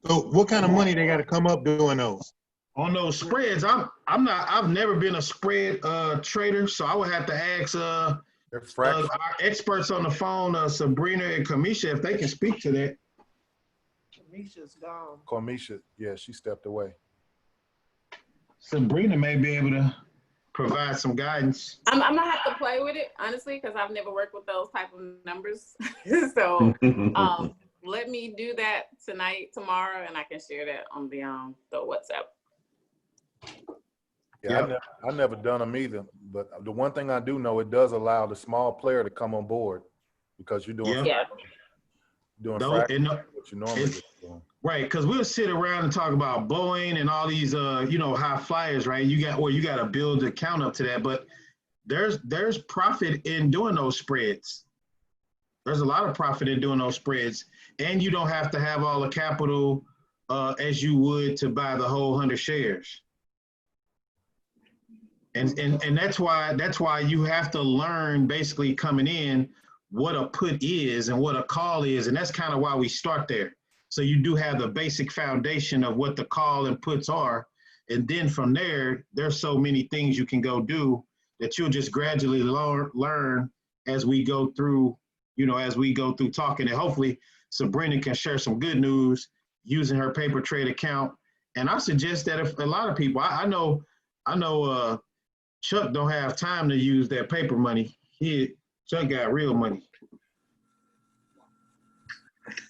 So what kind of money they got to come up doing those? On those spreads, I've never been a spread trader, so I would have to ask our experts on the phone, Sabrina and Kamisha, if they can speak to that. Kamisha's gone. Kamisha, yeah, she stepped away. Sabrina may be able to provide some guidance. I'm gonna have to play with it, honestly, because I've never worked with those type of numbers. So let me do that tonight, tomorrow, and I can share that on the WhatsApp. Yeah, I've never done them either. But the one thing I do know, it does allow the small player to come on board because you're doing what you normally do. Right, because we'll sit around and talk about Boeing and all these high flyers, right? You got to build the account up to that, but there's profit in doing those spreads. There's a lot of profit in doing those spreads, and you don't have to have all the capital as you would to buy the whole 100 shares. And that's why you have to learn basically coming in what a put is and what a call is, and that's kind of why we start there. So you do have the basic foundation of what the call and puts are, and then from there, there's so many things you can go do that you'll just gradually learn as we go through, talking. And hopefully Sabrina can share some good news using her paper trade account. And I suggest that if a lot of people, I know Chuck don't have time to use that paper money. Chuck got real money.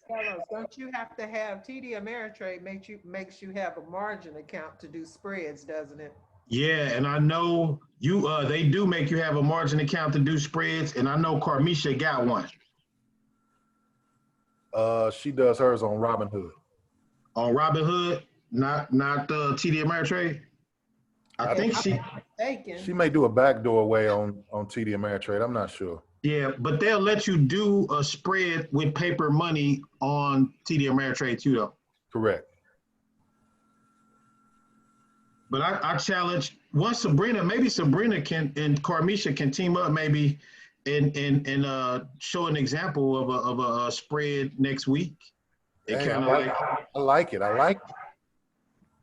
Carlos, don't you have to have TD Ameritrade makes you have a margin account to do spreads, doesn't it? Yeah, and I know they do make you have a margin account to do spreads, and I know Carmisha got one. She does hers on Robinhood. On Robinhood, not TD Ameritrade. I think she may do a backdoor way on TD Ameritrade. I'm not sure. Yeah, but they'll let you do a spread with paper money on TD Ameritrade too, though. Correct. But I challenge once maybe Sabrina and Carmisha can team up maybe and show an example of a spread next week. I like it.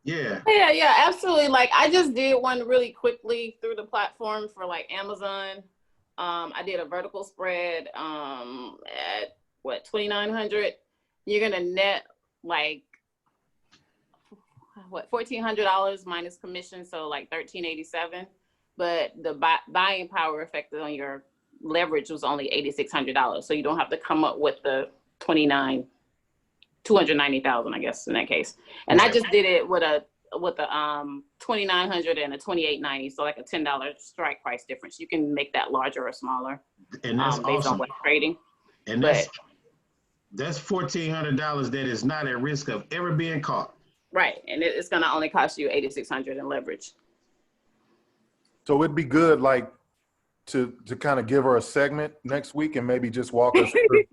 Yeah. Yeah, absolutely. Like I just did one really quickly through the platform for like Amazon. I did a vertical spread at what, 2,900. You're gonna net like what, $1,400 minus commission, so like $1,387. But the buying power affected on your leverage was only $8,600. So you don't have to come up with the 290,000, I guess, in that case. And I just did it with a 2,900 and a 2,890, so like a $10 strike price difference. You can make that larger or smaller, and that's based awesome. on what trading. And that's $1,400 that is not at risk of ever being caught. Right, and it's gonna only cost you $8,600 in leverage. So it'd be good, like, to kind of give her a segment next week and maybe just walk us through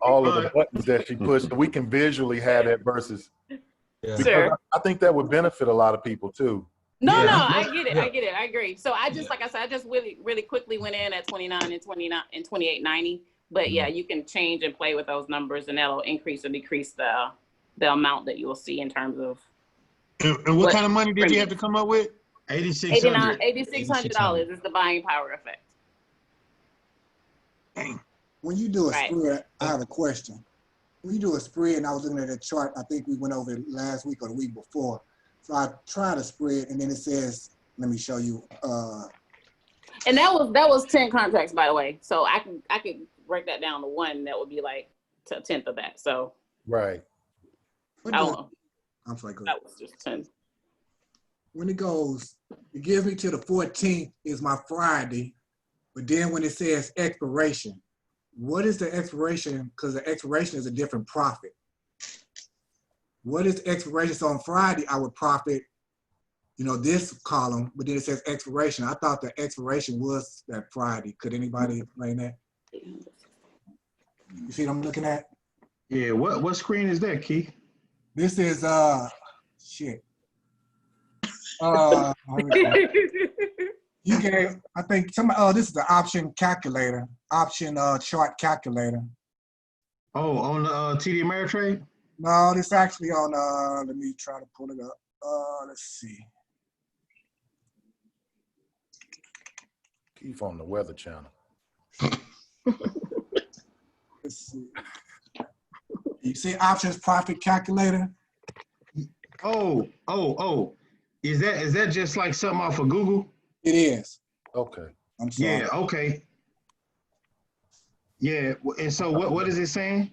all of the buttons that she pushed, so we can visually have that versus. Yeah. Sure. I think that would benefit a lot of people too. No, I get it. I agree. So I just, like I said, I just really quickly went in at 29 and 2890. But yeah, you can change and play with those numbers, and that'll increase or decrease the amount that you will see in terms of. And what kind of money did you have to come up with? $8,600 is the buying power effect. When you do a spread, I have a question. When you do a spread, and I was looking at a chart, I think we went over it last week or the week before. So I tried a spread, and then it says, let me show you. And that was 10 contracts, by the way. So I could break that down to one. That would be like a tenth of that. So Right. What I do- don't know. I'm sorry, go ahead. That was just 10. When it goes, it gives me till the 14th is my Friday, but then when it says expiration, what is the expiration? Because the expiration is a different profit. What is expiration? So on Friday, I would profit, you know, this column, but then it says expiration. I thought the expiration was that Friday. Could anybody explain that? You see what I'm looking at? Yeah, what screen is that, Keith? This is, shit. You gave, I think, this is the option calculator, option chart calculator. Oh, on the TD Ameritrade? No, this actually on, let me try to pull it up. Let's see. Keith on the Weather Channel. Let's see. You see options profit calculator? Oh. Is that just like something off of Google? It is. Okay. I'm sorry. Yeah, okay. Yeah, and so what is it saying?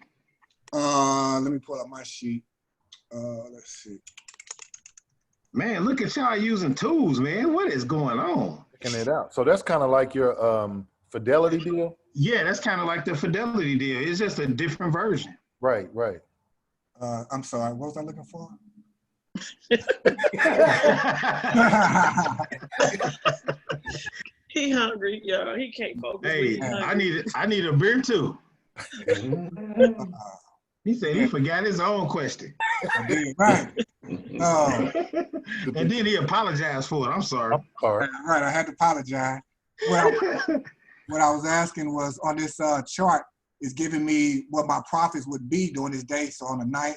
Let me pull up my sheet. Let's see. Man, look at y'all using tools, man. What is going on? Checking it out. So that's kind of like your Fidelity deal? Yeah, that's kind of like the Fidelity deal. It's just a different version. Right. I'm sorry, what was I looking for? He hungry, y'all. He can't focus. Hey, I need a beer too. He said he forgot his own question. Right. And then he apologized for it. I'm sorry. Right, I had to apologize. Well, what I was asking was on this chart is giving me what my profits would be during this day. So on the 9th,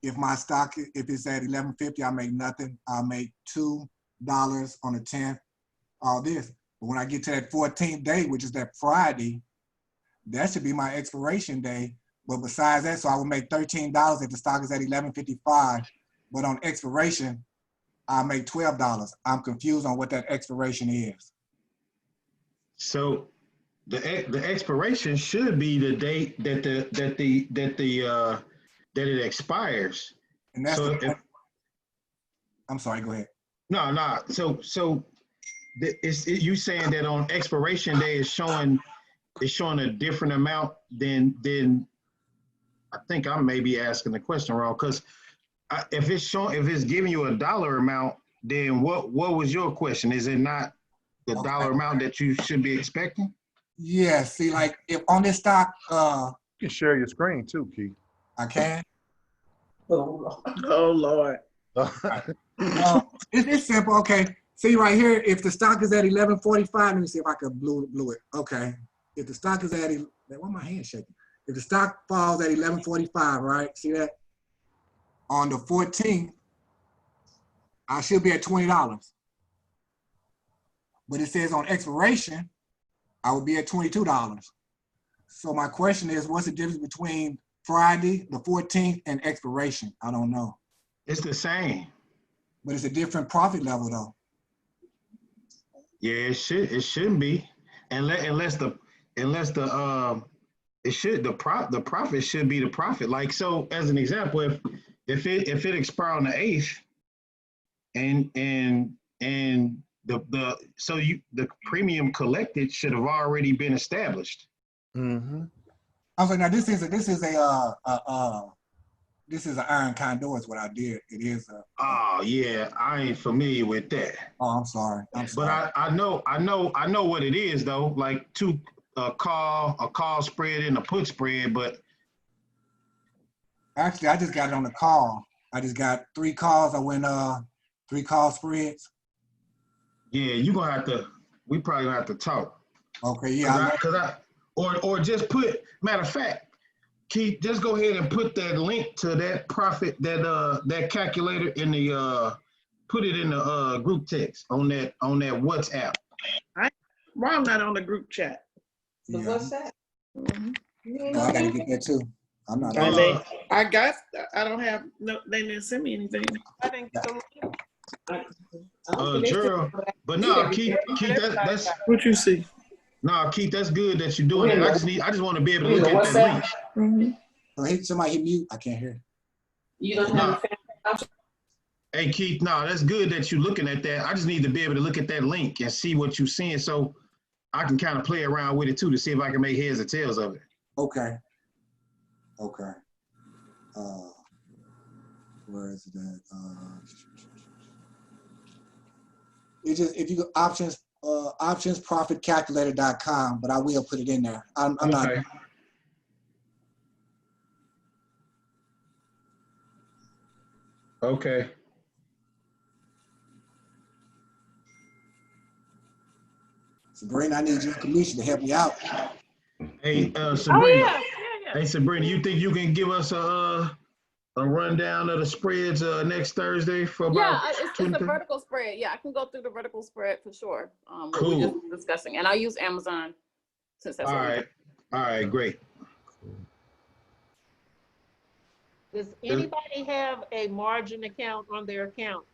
if my stock, if it's at 11.50, I make nothing. I'll make $2 on the 10th, all this. But when I get to that 14th day, which is that Friday, that should be my expiration day. But besides that, so I will make $13 if the stock is at 11.55. But on expiration, I make $12. I'm confused on what that expiration is. So the expiration should be the date that it expires. And that's so I'm sorry, go ahead. No. So you saying that on expiration day is showing a different amount than I think I may be asking the question wrong, because if it's giving you a dollar amount, then what was your question? Is it not the dollar amount that you should be expecting? Yeah, see, like if on this stock, you can share your screen too, Keith. I can. Oh Lord. It's simple. Okay, see right here, if the stock is at 11.45, let me see if I can blue it. Okay, if the stock is at, why my hand shaking? If the stock falls at 11.45, right? See that? On the 14th, I should be at $20. But it says on expiration, I will be at $22. So my question is, what's the difference between Friday, the 14th, and expiration? I don't know. It's the same. But it's a different profit level though. Yeah, it shouldn't be. Unless the profit should be the profit. Like, so as an example, if it expire on the 8th and the premium collected should have already been established. Mm-hmm. I was like, now this is an iron conduit is what I did. It is oh yeah, I ain't familiar with that. Oh, I'm sorry. But I know what it is though, like a call spread and a put spread, but actually I just got it on the call. I just got 3 calls. I went 3 call spreads. Yeah, we probably gonna have to talk. Okay, yeah. Or just put, matter of fact, Keith, just go ahead and put that link to that profit, that calculator in the put it in the group text on that WhatsApp. Why I'm not on the group chat? The WhatsApp? Mm-hmm. No, I gotta get that too. I'm not. I don't have no. They didn't send me anything. I didn't get the link. Gerald, but no, Keith, that's what you see. No, Keith, that's good that you're doing it. I just want to be able to look at that link. Mm-hmm. Somebody hit mute. I can't hear. You don't have a family option? Hey Keith, no, that's good that you're looking at that. I just need to be able to look at that link and see what you're seeing, so I can kind of play around with it too to see if I can make heads or tails of it. Okay. Okay. Where is it at? It's just if you go optionsprofitcalculator.com, but I will put it in there. I'm not. Okay. Sabrina, I need your commission to help me out. Hey, Sabrina. Hey, Sabrina, you think you can give us a rundown of the spreads next Thursday for about? Yeah, it's a vertical spread. Yeah, I can go through the vertical spread for sure. Cool. We're just discussing, and I'll use Amazon since that's all right. All right, great. Does anybody have a margin account on their account?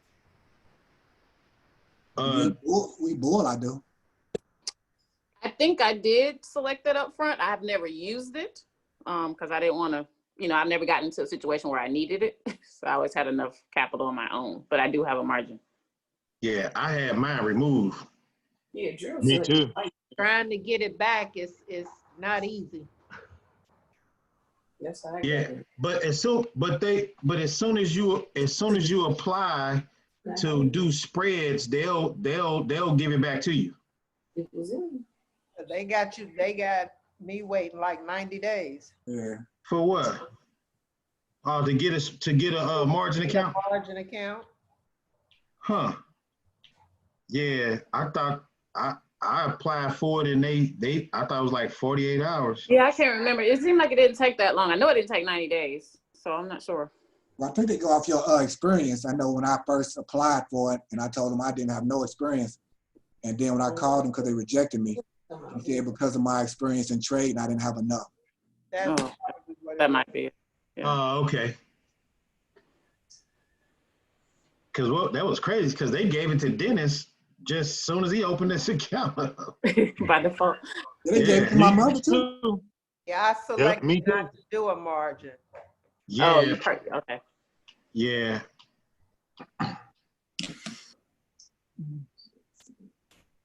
We both, I do. I think I did select that up front. I've never used it because I didn't want to, I've never gotten into a situation where I needed it. So I always had enough capital on my own, but I do have a margin. Yeah, I had mine removed. Yeah, Drew. Me too. Trying to get it back is not easy. Yes, I Yeah, but as soon as you apply to do spreads, they'll give it back to you. They got me waiting like 90 days. Yeah. For what? To get a margin account? Margin account. Huh. Yeah, I thought I applied for it and I thought it was like 48 hours. Yeah, I can't remember. It seemed like it didn't take that long. I know it didn't take 90 days, so I'm not sure. Well, I think they go off your experience. I know when I first applied for it and I told them I didn't have no experience. And then when I called them because they rejected me, they said because of my experience in trade, and I didn't have enough. That might be it. Oh, okay. Because that was crazy because they gave it to Dennis just as soon as he opened this account. By default. They gave it to my mother too. Yeah, I selected me too. not to do a margin. Yeah. Okay. Yeah.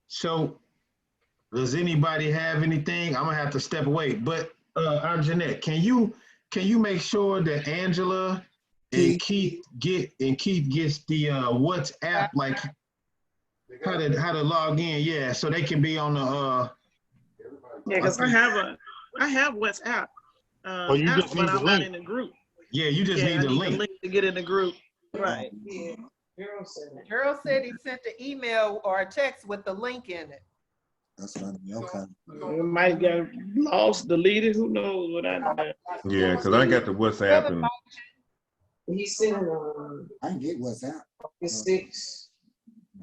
So, does anybody have anything? I'm gonna have to step away. But Anjanette, can you make sure that Angela and Keith gets the WhatsApp, like how to log in? Yeah, so they can be on the. Yeah, because I have WhatsApp. You just need the I'm link. not in the group. Yeah, you just need the link. To get in the group. Right. Yeah. Gerald said he sent an email or a text with the link in it. That's right. Okay. It might get lost, deleted. Who knows what I know? Yeah, because I got the WhatsApp and He sent I can get WhatsApp. it's 6.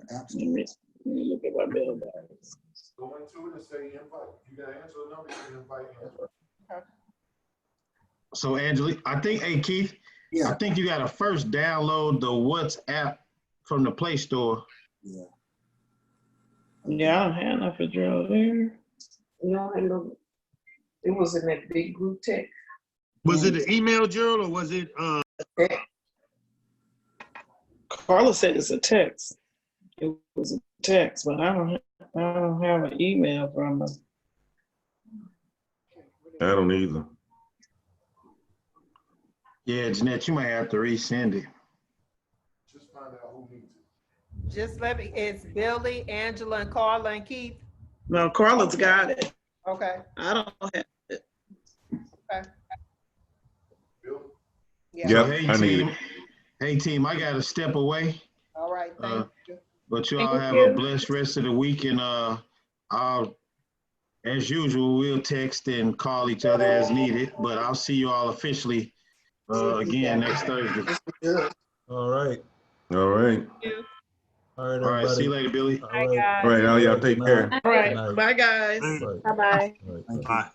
Let me look at my mailbox. Go into it and say invite. You gotta answer the number, you can invite. So Angela, I think, hey Keith, I think you gotta first download the WhatsApp from the Play Store. Yeah. Yeah, I don't have enough for Gerald there. No, it was in that big group text. Was it an email, Gerald, or was it? Carla said it's a text. It was a text, but I don't have an email from her. I don't either. Yeah, Jeanette, you might have to resend it. Just find out who needs it. Just let me, it's Billy, Angela, and Carla, and Keith. No, Carla's got it. Okay. I don't have it. Okay. Yeah. Yep, Hey, I need team. it. Hey team, I gotta step away. All right, thank you. But you all have a blessed rest of the week, and I'll, as usual, we'll text and call each other as needed. But I'll see you all officially again next Thursday. All right. All right. All right, All right, see you everybody. later, Billy. All right. All right, all y'all take care. All right, bye guys. Right. Bye-bye. All right. Bye.